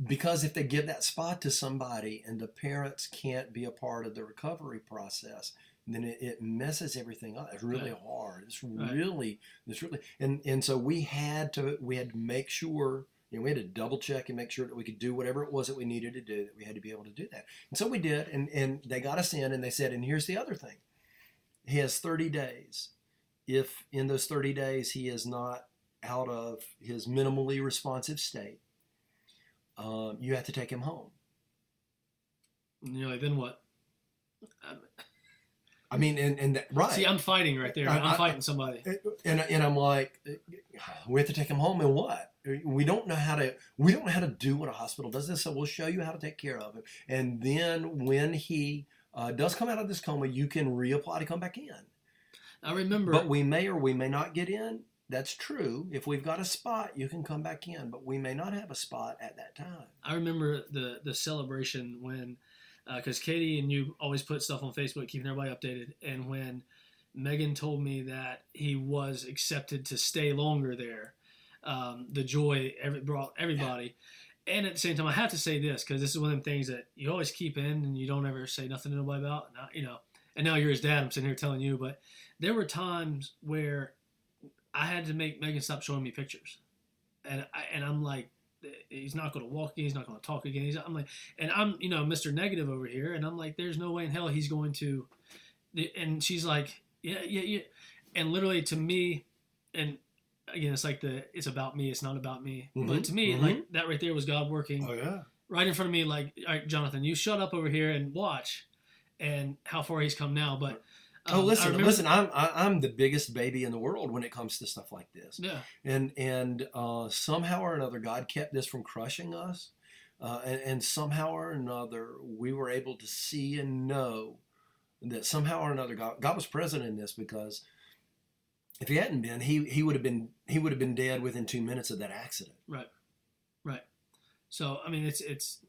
S1: Because if they give that spot to somebody and the parents can't be a part of the recovery process, then it messes everything up. It's really hard. It's really, and so we had to make sure, we had to double check and make sure that we could do whatever it was that we needed to do, that we had to be able to do that. And so we did, and they got us in, and they said, and here's the other thing. He has 30 days. If in those 30 days he is not out of his minimally responsive state, you have to take him home.
S2: And you're like, then what?
S1: I mean, and that, right.
S2: See, I'm fighting right there. I'm fighting somebody.
S1: And I'm like, we have to take him home, and what? We don't know how to do what a hospital does this, so we'll show you how to take care of him. And then when he does come out of this coma, you can reapply to come back in.
S2: I remember.
S1: But we may or we may not get in. That's true. If we've got a spot, you can come back in, but we may not have a spot at that time.
S2: I remember the celebration when, because Katie and you always put stuff on Facebook, keeping everybody updated, and when Megan told me that he was accepted to stay longer there, the joy brought everybody. Yeah. And at the same time, I have to say this, because this is one of them things that you always keep in and you don't ever say nothing to nobody about. And now you're his dad, I'm sitting here telling you, but there were times where I had to make Megan stop showing me pictures. And I'm like, he's not going to walk again. He's not going to talk again. I'm like, and I'm, Mr. Negative over here. And I'm like, there's no way in hell he's going to. And she's like, yeah. And literally to me, and again, it's about me. It's not about me. Mm-hmm, but to me, like that right there was God working.
S1: Oh yeah.
S2: Right in front of me. Like, all right, Jonathan, you shut up over here and watch, and how far he's come now. But
S1: listen! I'm the biggest baby in the world when it comes to stuff like this.
S2: Yeah.
S1: And somehow or another, God kept this from crushing us, and somehow or another, we were able to see and know that somehow or another, God was present in this, because if he hadn't been, he would have been dead within 2 minutes of that accident.
S2: Right. So I mean, it's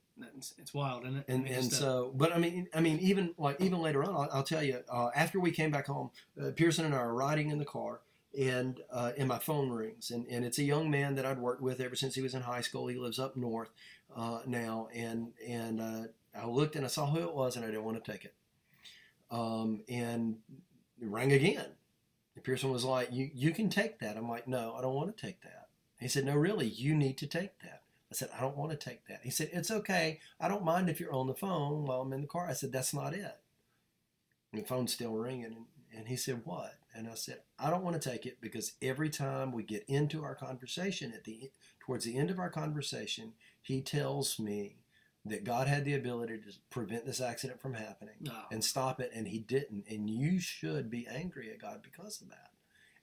S2: wild, isn't it?
S1: And so, but I mean, even later on, I'll tell you. After we came back home, Pearson and I are riding in the car, and my phone rings, and it's a young man that I'd worked with ever since he was in high school. He lives up north now, and I looked and I saw who it was, and I didn't want to take it. And it rang again. And Pearson was like, "You can take that." I'm like, "No, I don't want to take that." He said, "No, really, you need to take that." I said, "I don't want to take that." He said, "It's okay. I don't mind if you're on the phone while I'm in the car." I said, "That's not it." And the phone's still ringing. And he said, "What?" And I said, "I don't want to take it because every time we get into our conversation, towards the end of our conversation, he tells me that God had the ability to prevent this accident from happening and stop it, and he didn't. And you should be angry at God because of that.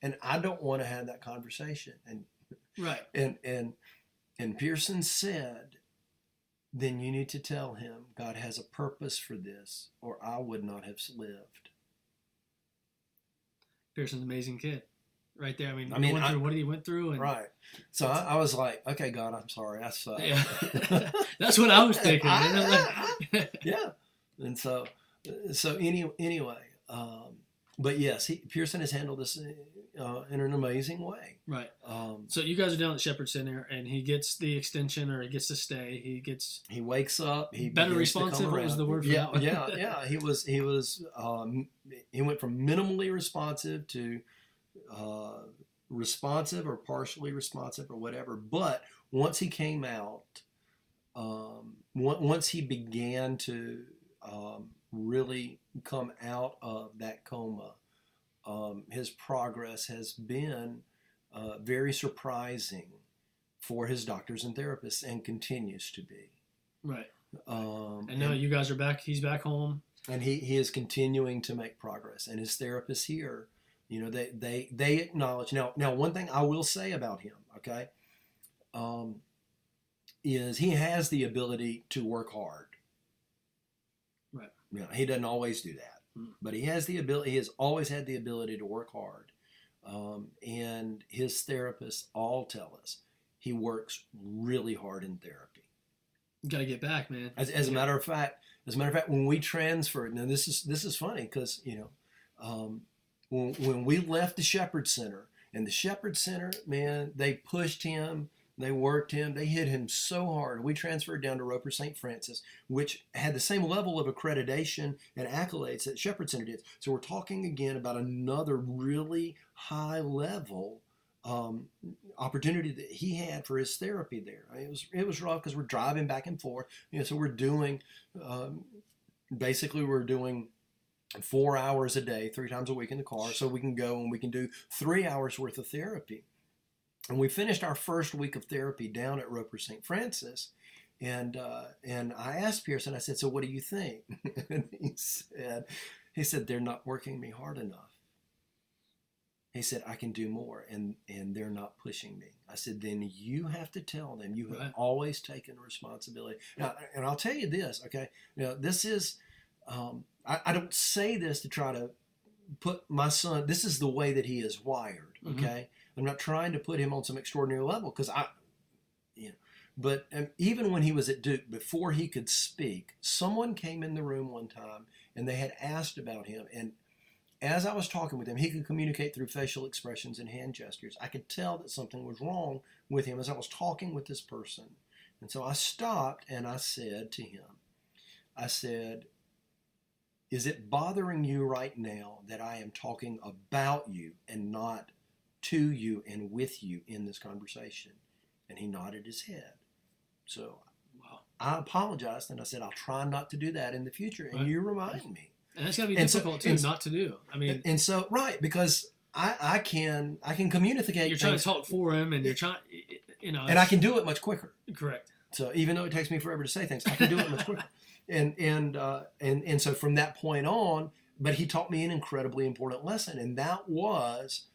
S1: And I don't want to have that conversation. And
S2: right.
S1: And Pearson said, then you need to tell him God has a purpose for this, or I would not have lived.
S2: Pearson's an amazing kid. Right there. I mean, went through what he went through. And
S1: right. So I was like, okay, God, I'm sorry. I suck.
S2: Yeah. That's what I was thinking.
S1: Yeah. And so anyway, but yes, Pearson has handled this in an amazing way.
S2: Right. So you guys are down at Shepherd Center, and he gets the extension, or he gets to stay. He wakes up. He better responsive. What was the word for that?
S1: Yeah. He went from minimally responsive to responsive or partially responsive or whatever. But once he came out, once he began to really come out of that coma, his progress has been very surprising for his doctors and therapists, and continues to be. Right.
S2: And now you guys are back. He's back home.
S1: And he is continuing to make progress. And his therapists here, they acknowledge. Now, one thing I will say about him, okay, is he has the ability to work hard. Right. He doesn't always do that. But he has the ability. He has always had the ability to work hard, and his therapists all tell us he works really hard in therapy.
S2: You gotta get back, man.
S1: As a matter of fact, when we transferred, now this is funny because when we left the Shepherd Center, and the Shepherd Center, man, they pushed him. They worked him. They hit him so hard. We transferred down to Roper St. Francis, which had the same level of accreditation and accolades that Shepherd Center did. So we're talking again about another really high level opportunity that he had for his therapy there. I mean, it was rough because we're driving back and forth. So we're doing basically we're doing 4 hours a day, 3 times a week in the car, so we can go and we can do 3 hours worth of therapy. And we finished our first week of therapy down at Roper St. Francis, and I asked Pearson, I said, so what do you think? And he said, they're not working me hard enough. He said, I can do more, and they're not pushing me. I said, then you have to tell them you have always taken responsibility. Now, and I'll tell you this, okay? This is, I don't say this to try to put my son, this is the way that he is wired, okay? Mm-hmm. I'm not trying to put him on some extraordinary level because but even when he was at Duke, before he could speak, someone came in the room one time and they had asked about him. And as I was talking with him, he could communicate through facial expressions and hand gestures. I could tell that something was wrong with him as I was talking with this person. And so I stopped and I said to him, is it bothering you right now that I am talking about you and not to you and with you in this conversation? And he nodded his head. So I apologized and I said, I'll try not to do that in the future. And you remind me.
S2: And that's got to be difficult too, not to do. I mean,
S1: and so, right, because I can communicate.
S2: You're trying to talk for him and you're trying,
S1: and I can do it much quicker.
S2: Correct.
S1: So even though it takes me forever to say things, I can do it much quicker. And so from that point on, but he taught me an incredibly important lesson. And that was,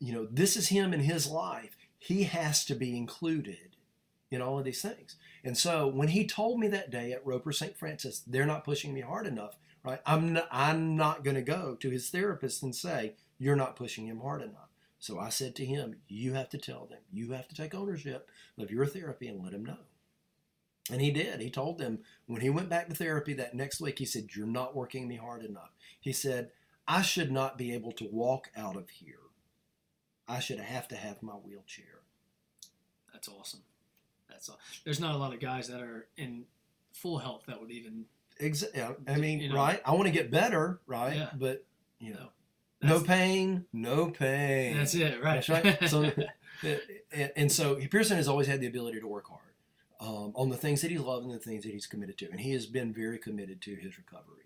S1: this is him in his life. He has to be included in all of these things. And so when he told me that day at Roper St. Francis, they're not pushing me hard enough, right? I'm not going to go to his therapist and say, you're not pushing him hard enough. So I said to him, you have to tell them, you have to take ownership of your therapy and let him know. And he did. He told them when he went back to therapy that next week, he said, you're not working me hard enough. He said, I should not be able to walk out of here. I should have to have my wheelchair.
S2: That's awesome. There's not a lot of guys that are in full health that would even.
S1: I mean, right? I want to get better, right? Yeah. But no pain, no pain.
S2: That's it, right?
S1: That's right. So, and so Pearson has always had the ability to work hard on the things that he loves and the things that he's committed to, and he has been very committed to his recovery.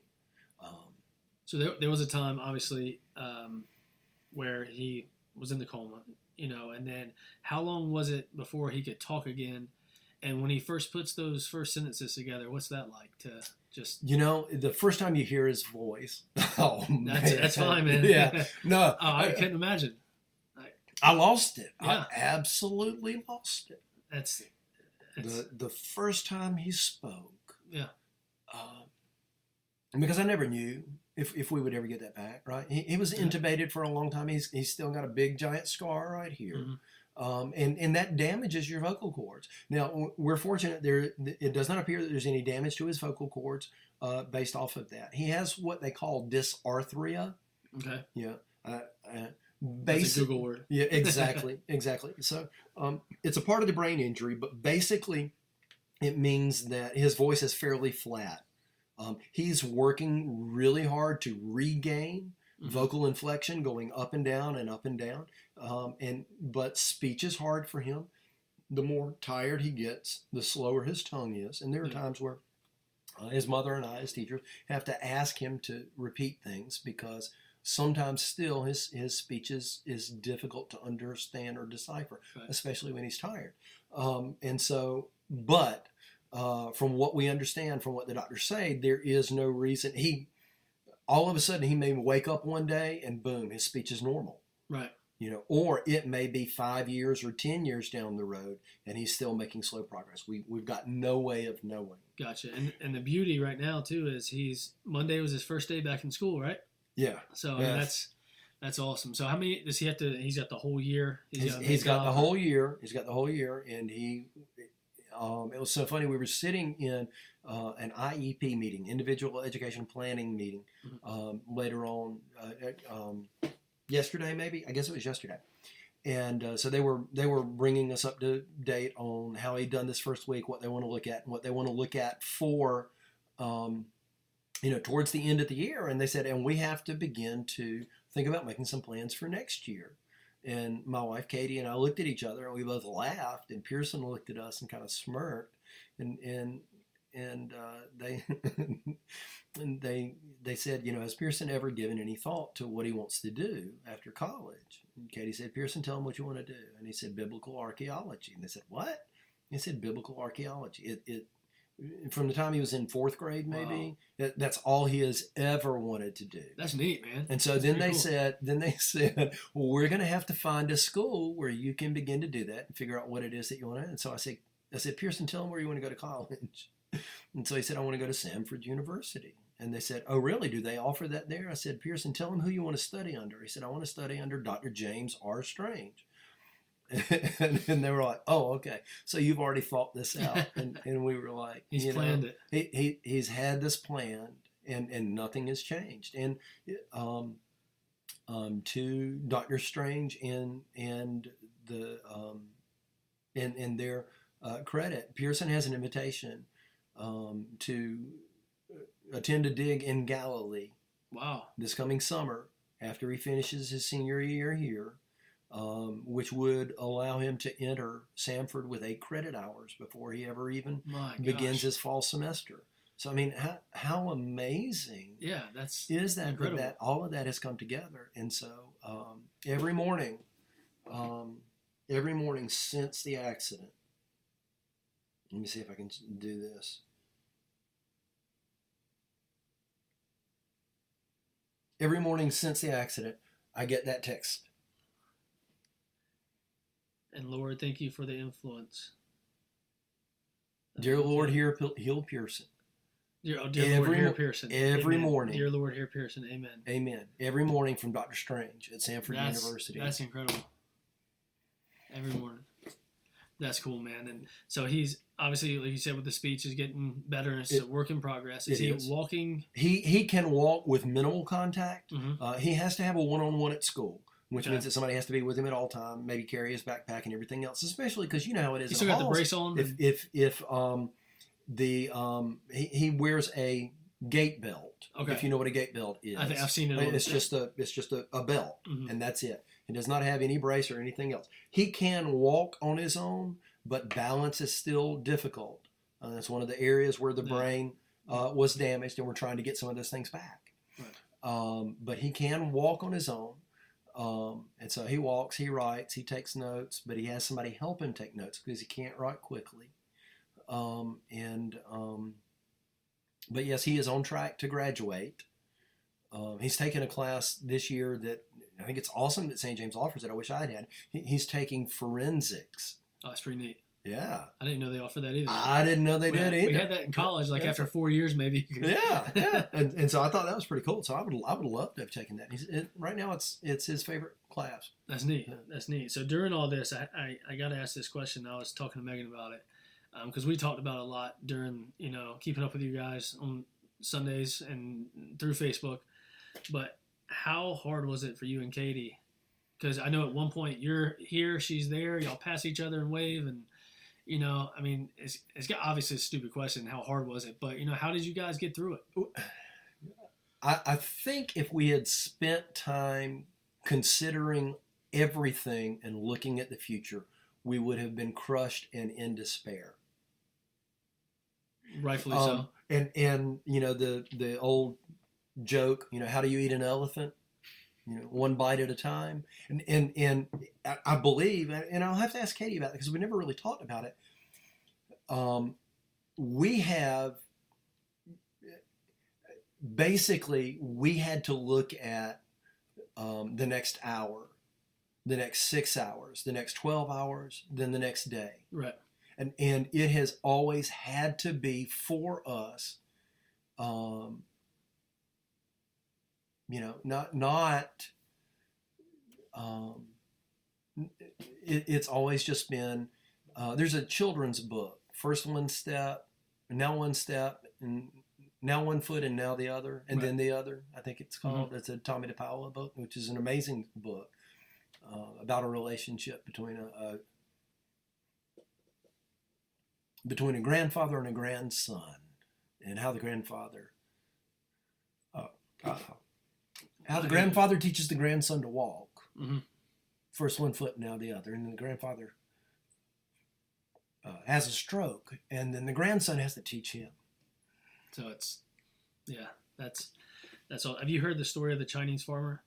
S2: So there was a time, obviously, where he was in the coma, and then how long was it before he could talk again? And when he first puts those first sentences together, what's that like to just?
S1: The first time you hear his voice, oh man,
S2: That's fine, man.
S1: Yeah, no,
S2: Oh, I couldn't imagine.
S1: I lost it.
S2: Yeah.
S1: I absolutely lost it.
S2: That's
S1: The first time he spoke.
S2: Yeah.
S1: Because I never knew if we would ever get that back, right? He was intubated for a long time. He's still got a big giant scar right here. And that damages your vocal cords. Now, we're fortunate it does not appear that there's any damage to his vocal cords based off of that. He has what they call dysarthria.
S2: Okay.
S1: Yeah.
S2: That's a Google word.
S1: Yeah, exactly. So it's a part of the brain injury, but basically it means that his voice is fairly flat. He's working really hard to regain vocal inflection, going up and down and up and down. But speech is hard for him. The more tired he gets, the slower his tongue is. And there are times where his mother and I, as teachers, have to ask him to repeat things because sometimes still his speech is difficult to understand or decipher, especially when he's tired. From what we understand, from what the doctors say, there is no reason. All of a sudden, he may wake up one day and boom, his speech is normal.
S2: Right.
S1: Or it may be 5 years or 10 years down the road and he's still making slow progress. We've got no way of knowing.
S2: Gotcha. And the beauty right now, too, is Monday was his first day back in school, right?
S1: Yeah.
S2: So that's awesome. So how many does he have to? He's got the whole year.
S1: He's got the whole year. He's got the whole year, and he. It was so funny. We were sitting in an IEP meeting, individual education planning meeting, later on yesterday, maybe. I guess it was yesterday. And so they were bringing us up to date on how he'd done this first week, what they want to look at, and what they want to look at for. Towards the end of the year. And they said, and we have to begin to think about making some plans for next year. And my wife, Katie, and I looked at each other and we both laughed, and Pearson looked at us and kind of smirked. And they, and they said, has Pearson ever given any thought to what he wants to do after college? And Katie said, Pearson, tell him what you want to do. And he said, biblical archaeology. And they said, what? He said, biblical archaeology. From the time he was in fourth grade, maybe, that's all he has ever wanted to do.
S2: That's neat, man.
S1: And so then they said, well, we're going to have to find a school where you can begin to do that and figure out what it is that you want to. And so I said, Pearson, tell him where you want to go to college. And so he said, I want to go to Samford University. And they said, oh, really? Do they offer that there? I said, Pearson, tell him who you want to study under. He said, I want to study under Dr. James R. Strange. And they were like, oh, okay. So you've already thought this out. And we were like,
S2: he's planned
S1: it. He's had this planned and nothing has changed. And to Dr. Strange and their credit, Pearson has an invitation to attend a dig in Galilee.
S2: Wow.
S1: This coming summer after he finishes his senior year here. Which would allow him to enter Samford with 8 credit hours before he ever even begins his fall semester. So, I mean, how amazing is that,
S2: incredible.
S1: That all of that has come together. And so every morning since the accident, let me see if I can do this. Every morning since the accident, I get that text.
S2: And Lord, thank you for the influence.
S1: Dear Lord, heal Pearson.
S2: Dear Lord, hear Pearson.
S1: Every morning.
S2: Dear Lord, hear Pearson. Amen.
S1: Amen. Every morning from Dr. Strange at Samford University.
S2: That's incredible. Every morning. That's cool, man. And so he's obviously, like you said, with the speech, is getting better, and it's a work in progress. Is he walking? He
S1: can walk with minimal contact. He has to have a one-on-one at school. Which means that somebody has to be with him at all time, maybe carry his backpack and everything else, especially because you know how it is.
S2: He still got the brace on.
S1: He wears a gait belt.
S2: Okay.
S1: If you know what a gait belt is.
S2: I think I've seen it.
S1: It's just a belt, and that's it. He does not have any brace or anything else. He can walk on his own, but balance is still difficult. That's one of the areas where the brain was damaged, and we're trying to get some of those things back. Right. But he can walk on his own. And so he walks, he writes, he takes notes, but he has somebody help him take notes because he can't write quickly. But yes, he is on track to graduate. He's taking a class this year that I think it's awesome that St. James offers it. I wish I had. He's taking forensics.
S2: Oh, that's pretty neat.
S1: Yeah.
S2: I didn't know they offered that either.
S1: I didn't know they did either.
S2: We had that in college, like after 4 years maybe.
S1: Yeah. And so I thought that was pretty cool. So I would love to have taken that. Right now it's his favorite class.
S2: That's neat. That's neat. So during all this, I got to ask this question. I was talking to Megan about it because we talked about it a lot during, keeping up with you guys on Sundays and through Facebook. But how hard was it for you and Katie? Because I know at one point you're here, she's there, y'all pass each other and wave, and I mean, it's got obviously a stupid question. How hard was it? But how did you guys get through it?
S1: I think if we had spent time considering everything and looking at the future, we would have been crushed and in despair.
S2: Rightfully so.
S1: And the old joke, how do you eat an elephant? One bite at a time. And I believe, and I'll have to ask Katie about it because we never really talked about it. We had to look at the next hour, the next 6 hours, the next 12 hours, then the next day.
S2: Right.
S1: And it has always had to be for us, it's always just been, there's a children's book, first one step, and now one step, and now one foot, and now the other, and then the other, I think it's called. Mm-hmm. It's a Tommy DePaola book, which is an amazing book about a relationship between a grandfather and a grandson, and how the grandfather teaches the grandson to walk. Mm-hmm. First one foot, now the other. And then the grandfather has a stroke, and then the grandson has to teach him.
S2: So that's all. Have you heard the story of the Chinese farmer?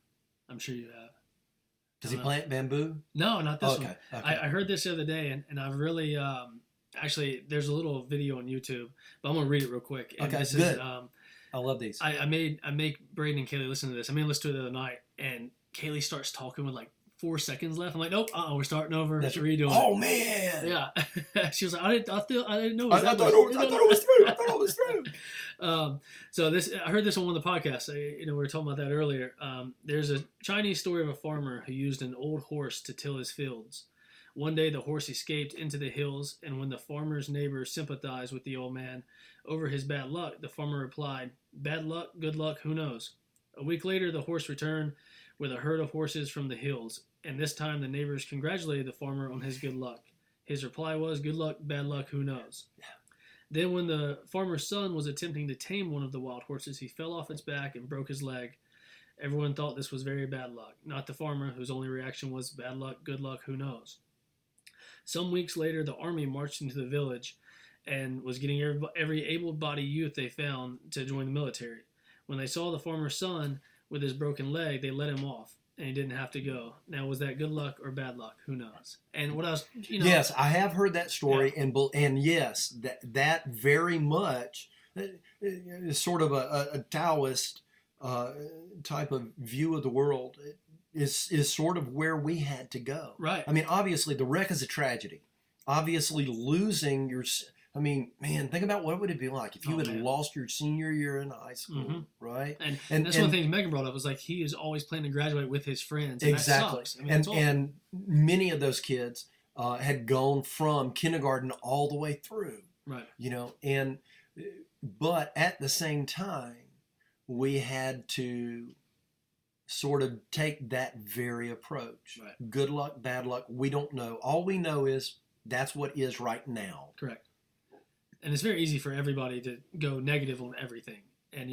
S2: I'm sure you have.
S1: Does he plant bamboo?
S2: No, not this one.
S1: Okay.
S2: I heard this the other day, and I've really, actually, there's a little video on YouTube, but I'm going to read it real quick. And
S1: okay, good. I love these.
S2: I make Braden and Kaylee listen to this. I listen to it the other night, and Kaylee starts talking with like 4 seconds left. I'm like, nope, we're starting over.
S1: That's
S2: redoing.
S1: Oh man!
S2: Yeah, she was like, I didn't know.
S1: I thought it was through. I thought it was through.
S2: So I heard this on one of the podcasts. We were talking about that earlier. There's a Chinese story of a farmer who used an old horse to till his fields. One day, the horse escaped into the hills, and when the farmer's neighbors sympathized with the old man over his bad luck, the farmer replied, "Bad luck, good luck, who knows?" A week later, the horse returned with a herd of horses from the hills, and this time the neighbors congratulated the farmer on his good luck. His reply was, "Good luck, bad luck, who knows?" Yeah. Then when the farmer's son was attempting to tame one of the wild horses, he fell off its back and broke his leg. Everyone thought this was very bad luck, not the farmer, whose only reaction was, "Bad luck, good luck, who knows?" Some weeks later, the army marched into the village and was getting every able-bodied youth they found to join the military. When they saw the farmer's son with his broken leg, they let him off, and he didn't have to go. Now, was that good luck or bad luck? Who knows? And what else?
S1: Yes, I have heard that story, yeah. and yes, that very much is sort of a Taoist type of view of the world. Is sort of where we had to go.
S2: Right.
S1: I mean, obviously, the wreck is a tragedy. Obviously, losing your... I mean, man, think about what would it be like if you had lost your senior year in high school, mm-hmm. right?
S2: And that's one thing Megan brought up was like he is always planning to graduate with his friends. And
S1: exactly.
S2: That sucks. I mean,
S1: and many of those kids had gone from kindergarten all the way through.
S2: Right.
S1: But at the same time, we had to sort of take that very approach.
S2: Right.
S1: Good luck, bad luck, we don't know. All we know is that's what is right now.
S2: Correct. And it's very easy for everybody to go negative on everything. And,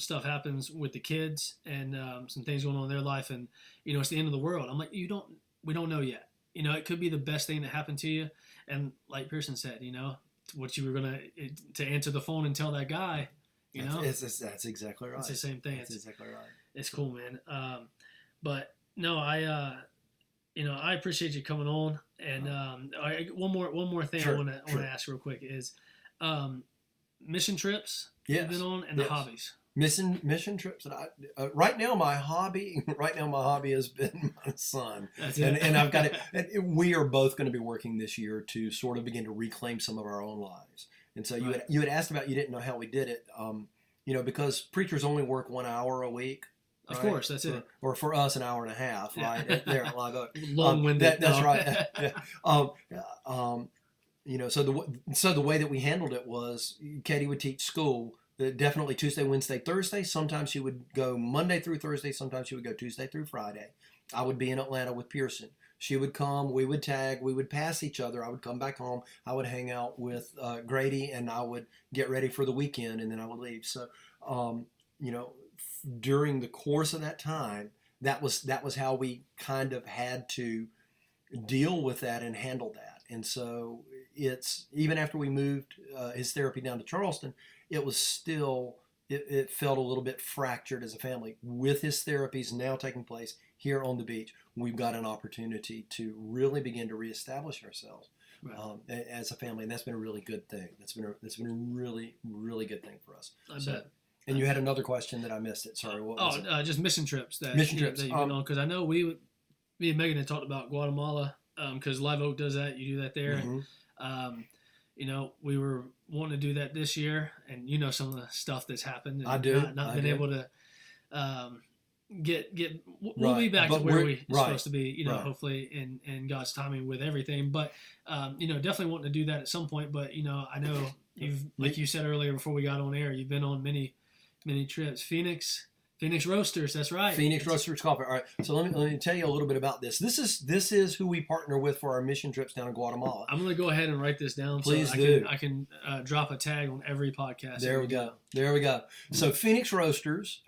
S2: stuff happens with the kids and some things going on in their life. And, it's the end of the world. I'm like, we don't know yet. It could be the best thing that happened to you. And like Pearson said, what you were going to answer the phone and tell that guy,
S1: That's exactly right.
S2: It's the same thing.
S1: That's exactly right.
S2: It's cool, man. But no, I appreciate you coming on And all right, one more thing
S1: Sure,
S2: I want to ask real quick is mission trips
S1: Yes.
S2: you've been on and the hobbies.
S1: Mission trips that right now my hobby has been my son.
S2: That's it.
S1: And I've got it. We are both going to be working this year to sort of begin to reclaim some of our own lives. And so you had asked about, you didn't know how we did it. Because preachers only work 1 hour a week.
S2: Of
S1: right?
S2: course, that's it.
S1: Or for us, an hour and a half, right? There at Live Oak.
S2: Long-winded.
S1: That's right. Yeah. So the way that we handled it was Katie would teach school. Definitely Tuesday, Wednesday, Thursday. Sometimes she would go Monday through Thursday. Sometimes she would go Tuesday through Friday. I would be in Atlanta with Pearson. She would come. We would tag. We would pass each other. I would come back home. I would hang out with Grady, and I would get ready for the weekend, and then I would leave. So, during the course of that time, that was how we kind of had to deal with that and handle that. And so it's even after we moved his therapy down to Charleston, it was still it felt a little bit fractured as a family. With his therapies now taking place here on the beach, we've got an opportunity to really begin to reestablish ourselves as a family, and that's been a really good thing. That's been a really, really good thing for us.
S2: I bet.
S1: And you had another question that I missed it. Sorry, what was it?
S2: Just mission trips that
S1: that
S2: you've been on, because I know me and Megan had talked about Guatemala, because Live Oak does that. You do that there.
S1: Mm-hmm.
S2: We were wanting to do that this year, and some of the stuff that's happened. And
S1: I do.
S2: Not been able to get. We'll be back to where we're supposed to be. Hopefully in God's timing with everything. But definitely wanting to do that at some point. But I know you've, like you said earlier before we got on air, you've been on many trips. Phoenix Roasters, that's right.
S1: Phoenix Roasters Coffee. All right. So let me tell you a little bit about this. This is who we partner with for our mission trips down in Guatemala.
S2: I'm going to go ahead and write this down.
S1: Please
S2: so
S1: do.
S2: I can drop a tag on every podcast.
S1: There we go. So Phoenix Roasters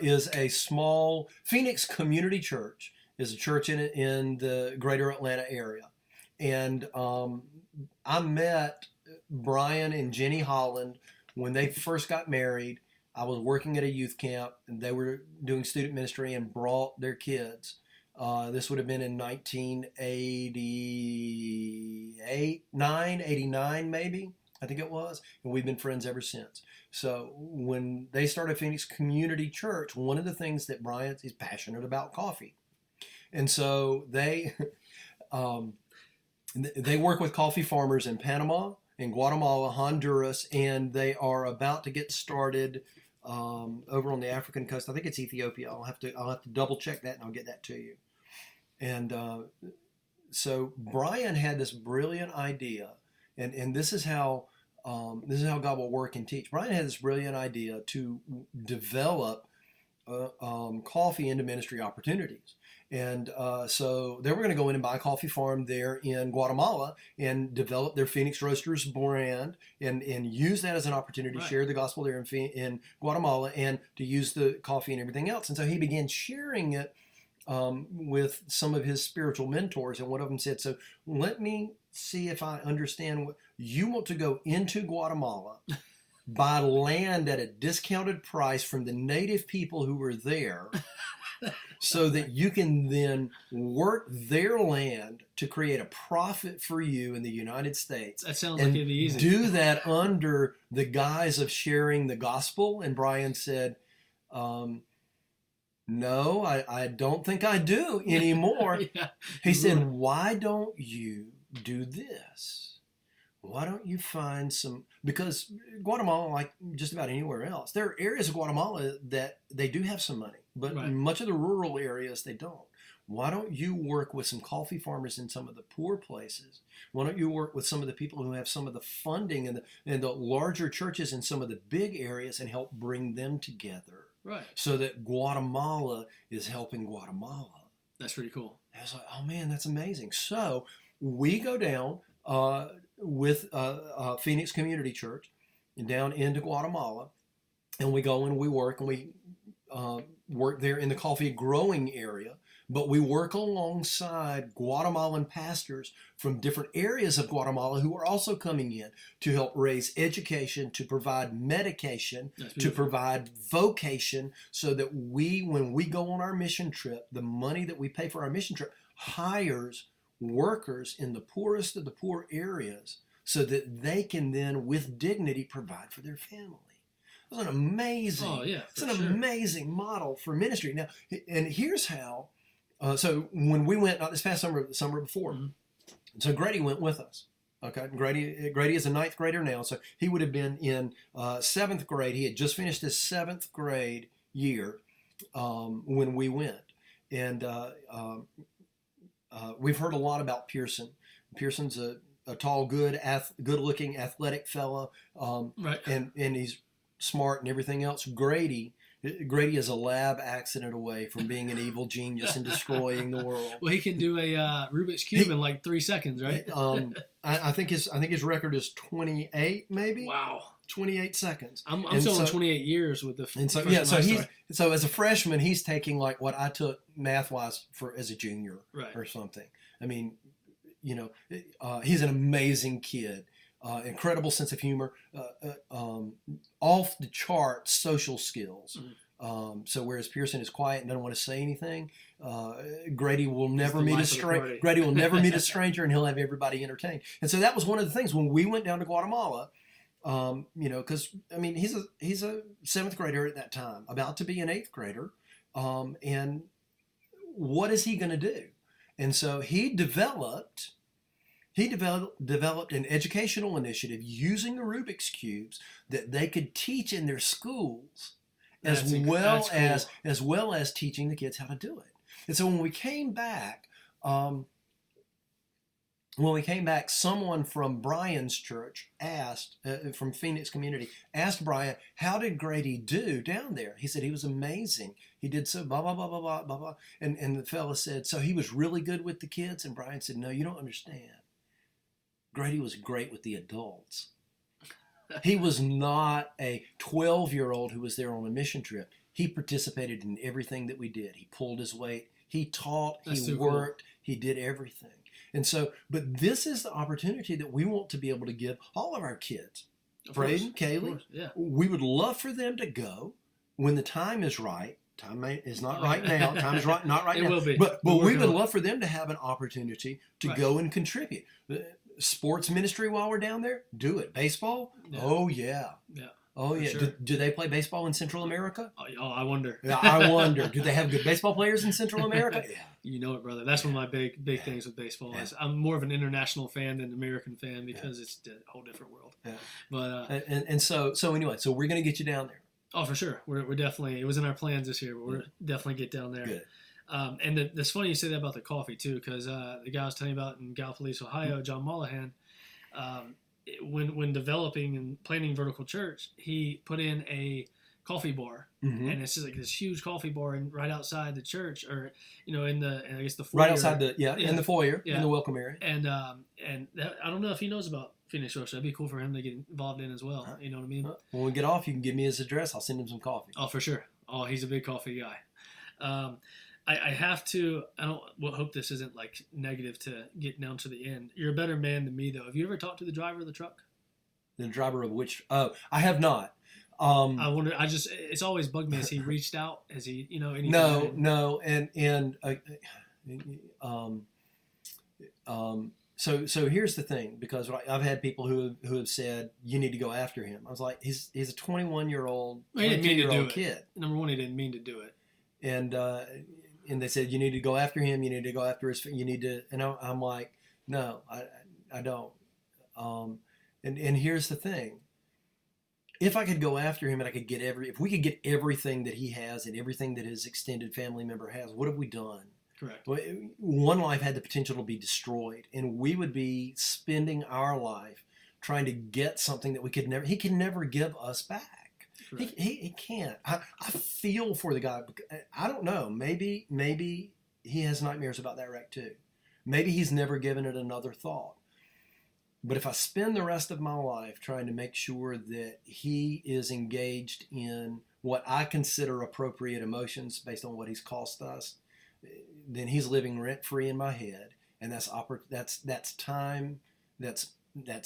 S1: is a small Phoenix Community Church. Is a church in the greater Atlanta area. And I met Brian and Jenny Holland when they first got married. I was working at a youth camp, and they were doing student ministry and brought their kids. This would have been in 1989 maybe, I think it was. And we've been friends ever since. So when they started Phoenix Community Church, one of the things that Brian is passionate about coffee. And so they work with coffee farmers in Panama, in Guatemala, Honduras, and they are about to get started over on the African coast. I think it's Ethiopia. I'll have to double check that, and I'll get that to you. And so Brian had this brilliant idea, and this is how God will work and teach. Brian had this brilliant idea to develop coffee into ministry opportunities. And so they were going to go in and buy a coffee farm there in Guatemala and develop their Phoenix Roasters brand and use that as an opportunity to share the gospel there in Guatemala and to use the coffee and everything else. And so he began sharing it with some of his spiritual mentors. And one of them said, so let me see if I understand what you want to go into Guatemala, buy land at a discounted price from the native people who were there, so that you can then work their land to create a profit for you in the United States.
S2: That sounds like it'd be easy.
S1: Do that under the guise of sharing the gospel. And Brian said, no, I don't think I do anymore. He said, why don't you do this? Why don't you find some, because Guatemala, like just about anywhere else, there are areas of Guatemala that they do have some money, but much of the rural areas, they don't. Why don't you work with some coffee farmers in some of the poor places? Why don't you work with some of the people who have some of the funding and the larger churches in some of the big areas and help bring them together?
S2: Right.
S1: So that Guatemala is helping Guatemala.
S2: That's pretty cool.
S1: I was like, oh man, that's amazing. So we go down with Phoenix Community Church down into Guatemala, and we go and we work, and we work there in the coffee growing area, but we work alongside Guatemalan pastors from different areas of Guatemala who are also coming in to help raise education, to provide medication, to provide vocation, so that when we go on our mission trip, the money that we pay for our mission trip hires workers in the poorest of the poor areas so that they can then, with dignity, provide for their family. It's an amazing, amazing model for ministry. Now, and here's how. So when we went, not this past summer, but the summer before, so Grady went with us. Okay, Grady is a 9th grader now, so he would have been in 7th grade. He had just finished his 7th grade year when we went, and we've heard a lot about Pearson. Pearson's a tall, good-looking, athletic fellow, and he's smart and everything else. Grady is a lab accident away from being an evil genius and destroying the world.
S2: Well, he can do a Rubik's Cube in like 3 seconds, right?
S1: I think his record is 28, maybe.
S2: Wow.
S1: 28 seconds.
S2: I'm still on 28 years with the. And
S1: so as a freshman, he's taking like what I took math-wise as a junior, or something. I mean, he's an amazing kid. Incredible sense of humor, off the chart social skills. So whereas Pearson is quiet and doesn't want to say anything, Grady will never meet a stranger. Grady will never meet a stranger, and he'll have everybody entertained. And so that was one of the things when we went down to Guatemala. Because I mean he's a 7th grader at that time, about to be an 8th grader, and what is he going to do? And so he developed an educational initiative using the Rubik's Cubes that they could teach in their schools, as well as teaching the kids how to do it. And so when we came back, someone from Brian's church from Phoenix Community, asked Brian, how did Grady do down there? He said he was amazing. He did so blah, blah, blah, blah, blah, blah, blah. And the fella said, so he was really good with the kids? And Brian said, no, you don't understand. Grady was great with the adults. He was not a 12-year-old who was there on a mission trip. He participated in everything that we did. He pulled his weight. He taught. He worked. He did everything. And so, but this is the opportunity that we want to be able to give all of our kids. Braden, Kaylee, we would love for them to go when the time is right. Time is not right now. Time is not right now. It will be. But we would love for them to have an opportunity to go and contribute. Sports ministry while we're down there, do it. Baseball? Yeah. Oh, yeah. Yeah. Oh, yeah. Sure. Do they play baseball in Central America?
S2: Oh, I wonder.
S1: Yeah, I wonder. Do they have good baseball players in Central America? Yeah.
S2: You know it, brother. That's one of my big things with baseball. Is I'm more of an international fan than an American fan because it's a whole different world. Yeah. But
S1: and so anyway, so we're going to get you down there.
S2: Oh, for sure. We're definitely. It was in our plans this year, but we're definitely get down there. Good. And it's funny you say that about the coffee too, because the guy I was telling you about in Gallipolis, Ohio, John Mollahan, when developing and planning Vertical Church, he put in a coffee bar, and it's just like this huge coffee bar right outside the church, or in the I guess the foyer.
S1: Right outside in the foyer, in the welcome area.
S2: And that, I don't know if he knows about Phoenix Roast. That'd be cool for him to get involved in as well. You know what I mean?
S1: When we get off, you can give me his address. I'll send him some coffee.
S2: Oh, for sure. Oh, he's a big coffee guy. I have to. I don't hope this isn't like negative to get down to the end. You're a better man than me, though. Have you ever talked to the driver of the truck?
S1: The driver of which? Oh, I have not.
S2: I wonder. It's always bugged me. Has he reached out? Has he? Anything?
S1: No. So here's the thing, because I've had people who have said you need to go after him. I was like, he's a 21-year-old, 22-year-old kid.
S2: Number one, he didn't mean to do it.
S1: And they said, you need to go after him. You need to go after you need to, and I'm like, no, I don't. And here's the thing. If I could go after him and if we could get everything that he has and everything that his extended family member has, what have we done?
S2: Correct.
S1: One life had the potential to be destroyed, and we would be spending our life trying to get something that he can never give us back. He can't. I feel for the guy. I don't know. Maybe he has nightmares about that wreck too. Maybe he's never given it another thought. But if I spend the rest of my life trying to make sure that he is engaged in what I consider appropriate emotions based on what he's cost us, then he's living rent-free in my head. And that's time, that's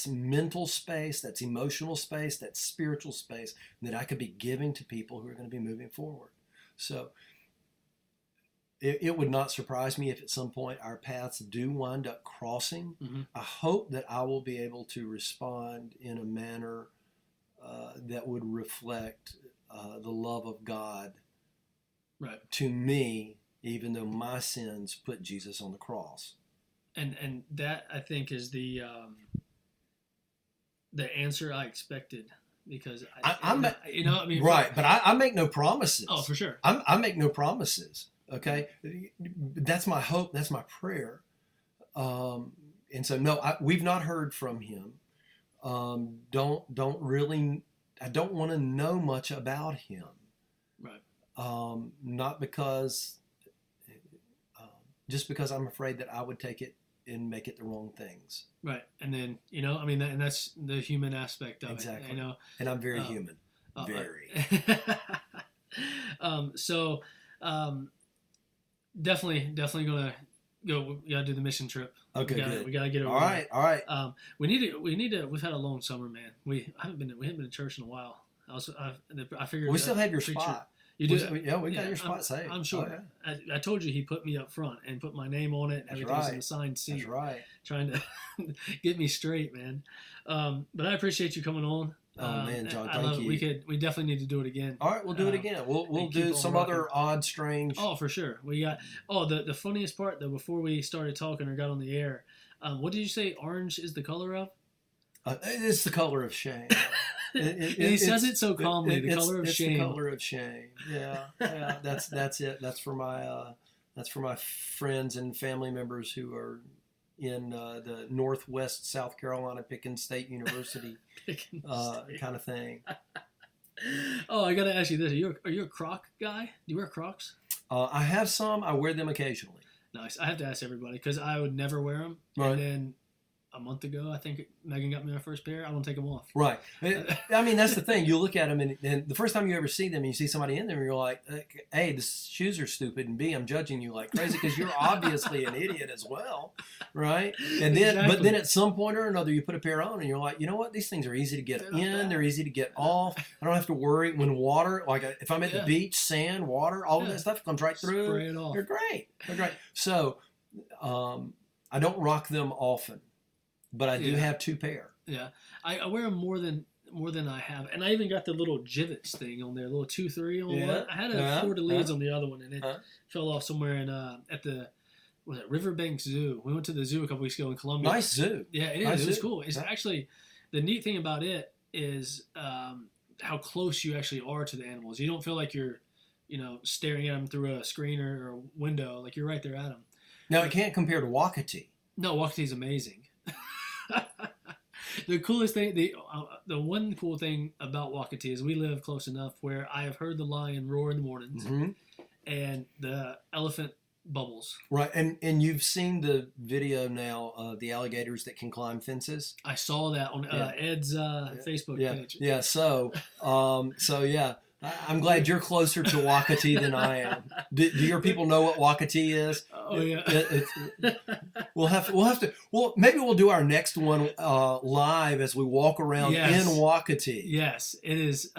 S1: mental space, that's emotional space, that's spiritual space that I could be giving to people who are going to be moving forward. So it would not surprise me if at some point our paths do wind up crossing.
S2: Mm-hmm.
S1: I hope that I will be able to respond in a manner that would reflect the love of God
S2: right.
S1: to me, even though my sins put Jesus on the cross.
S2: And that, I think, is the answer I expected, because
S1: right. But I make no promises.
S2: Oh, for sure.
S1: I make no promises. Okay, that's my hope. That's my prayer. And so, no, we've not heard from him. Don't really. I don't want to know much about him.
S2: Right.
S1: Not because, just because I'm afraid that I would take it and make it the wrong things.
S2: Right. And then, and that's the human aspect of
S1: exactly.
S2: it.
S1: And I'm very human. Very.
S2: Definitely gonna go. We gotta do the mission trip.
S1: Okay, good.
S2: We gotta get over.
S1: All right.
S2: We need to. We've had a long summer, man. We haven't been to church in a while. I figured
S1: we still have your spot.
S2: You do?
S1: We got your spot saved.
S2: I'm sure. Oh, yeah. I told you he put me up front and put my name on it. And everything was in the signed seat.
S1: That's right.
S2: Trying to get me straight, man. But I appreciate you coming on.
S1: Oh man, John, thank you.
S2: We definitely need to do it again.
S1: All right, we'll do it again. We'll do some other odd, strange.
S2: Oh, for sure. We got. Oh, the funniest part though, before we started talking or got on the air, what did you say? Orange is the color of?
S1: It's the color of shame.
S2: He says it so calmly. The color of shame.
S1: It's the color of shame. Yeah. That's it. That's for my friends and family members who are in the Northwest South Carolina Pickens State University kind of thing.
S2: Oh, I got to ask you this: Are you a Croc guy? Do you wear Crocs?
S1: I have some. I wear them occasionally.
S2: Nice. I have to ask everybody because I would never wear them.
S1: Right.
S2: And then a month ago, I think Megan got me my first pair. I don't take them off.
S1: Right. I mean, that's the thing. You look at them, and the first time you ever see them, and you see somebody in them, you're like, A, the shoes are stupid, and B, I'm judging you like crazy because you're obviously an idiot as well, right? And then,
S2: Exactly.
S1: But then at some point or another, you put a pair on, and you're like, you know what? These things are easy to get in. They're easy to get off. I don't have to worry when water, like if I'm at the beach, sand, water, all of that stuff comes right through.
S2: Spray it off.
S1: They're great. So, I don't rock them often. But I do have two pair.
S2: Yeah, I wear them more than I have, and I even got the little Jivets thing on there, little 2-3 on one. I had a Fleur de Lis on the other one, and it fell off somewhere in at the Riverbank Zoo. We went to the zoo a couple weeks ago in Columbia.
S1: Nice zoo.
S2: Yeah, it is.
S1: Nice
S2: it was
S1: zoo.
S2: cool. It's actually the neat thing about it is how close you actually are to the animals. You don't feel like you're staring at them through a screen or a window. Like you're right there at them.
S1: Now it can't compare to Wakati.
S2: No, Wakati's amazing. The coolest thing, the one cool thing about Wakati is we live close enough where I have heard the lion roar in the mornings and the elephant bubbles.
S1: Right, and you've seen the video now of the alligators that can climb fences.
S2: I saw that on Ed's Facebook page.
S1: Yeah, so yeah. I'm glad you're closer to Wakati than I am. Do your people know what Wakati is?
S2: Oh yeah.
S1: We'll have to. Well, maybe we'll do our next one live as we walk around in Wakati.
S2: Yes, it is.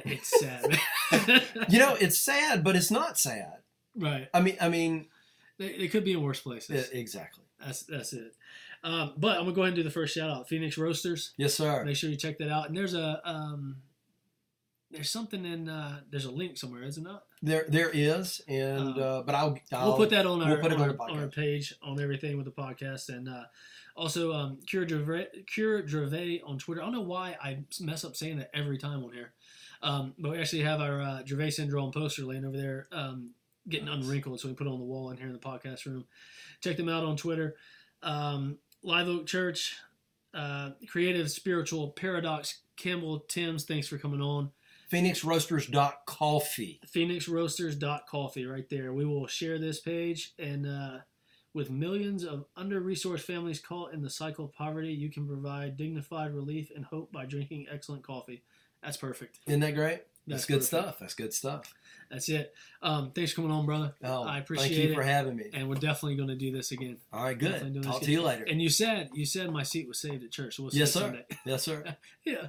S2: It's sad.
S1: It's sad, but it's not sad.
S2: Right.
S1: I mean,
S2: it could be in worse places.
S1: Exactly.
S2: That's it. But I'm gonna go ahead and do the first shout out. Phoenix Roasters.
S1: Yes, sir.
S2: Make sure you check that out. And there's something in there's a link somewhere, isn't it?
S1: There is, and but
S2: we'll put that on
S1: on
S2: our page on everything with the podcast, and also Cure Gervais on Twitter. I don't know why I mess up saying that every time on here, but we actually have our Gervais syndrome poster laying over there, getting unwrinkled, so we put it on the wall in here in the podcast room. Check them out on Twitter. Live Oak Church, Creative Spiritual Paradox, Campbell Thames. Thanks for coming on.
S1: PhoenixRoasters.coffee.
S2: PhoenixRoasters.coffee right there. We will share this page, and with millions of under-resourced families caught in the cycle of poverty, you can provide dignified relief and hope by drinking excellent coffee. That's perfect.
S1: Isn't that great? That's good
S2: perfect.
S1: stuff. That's good stuff.
S2: That's it. Thanks for coming on, brother.
S1: Oh,
S2: I appreciate it.
S1: Thank you for having me.
S2: And we're definitely going to do this again.
S1: All right, good. Talk to you later.
S2: And you said my seat was saved at church. So we'll see
S1: yes,
S2: you
S1: sir.
S2: Sunday.
S1: Yes, sir.
S2: Yeah.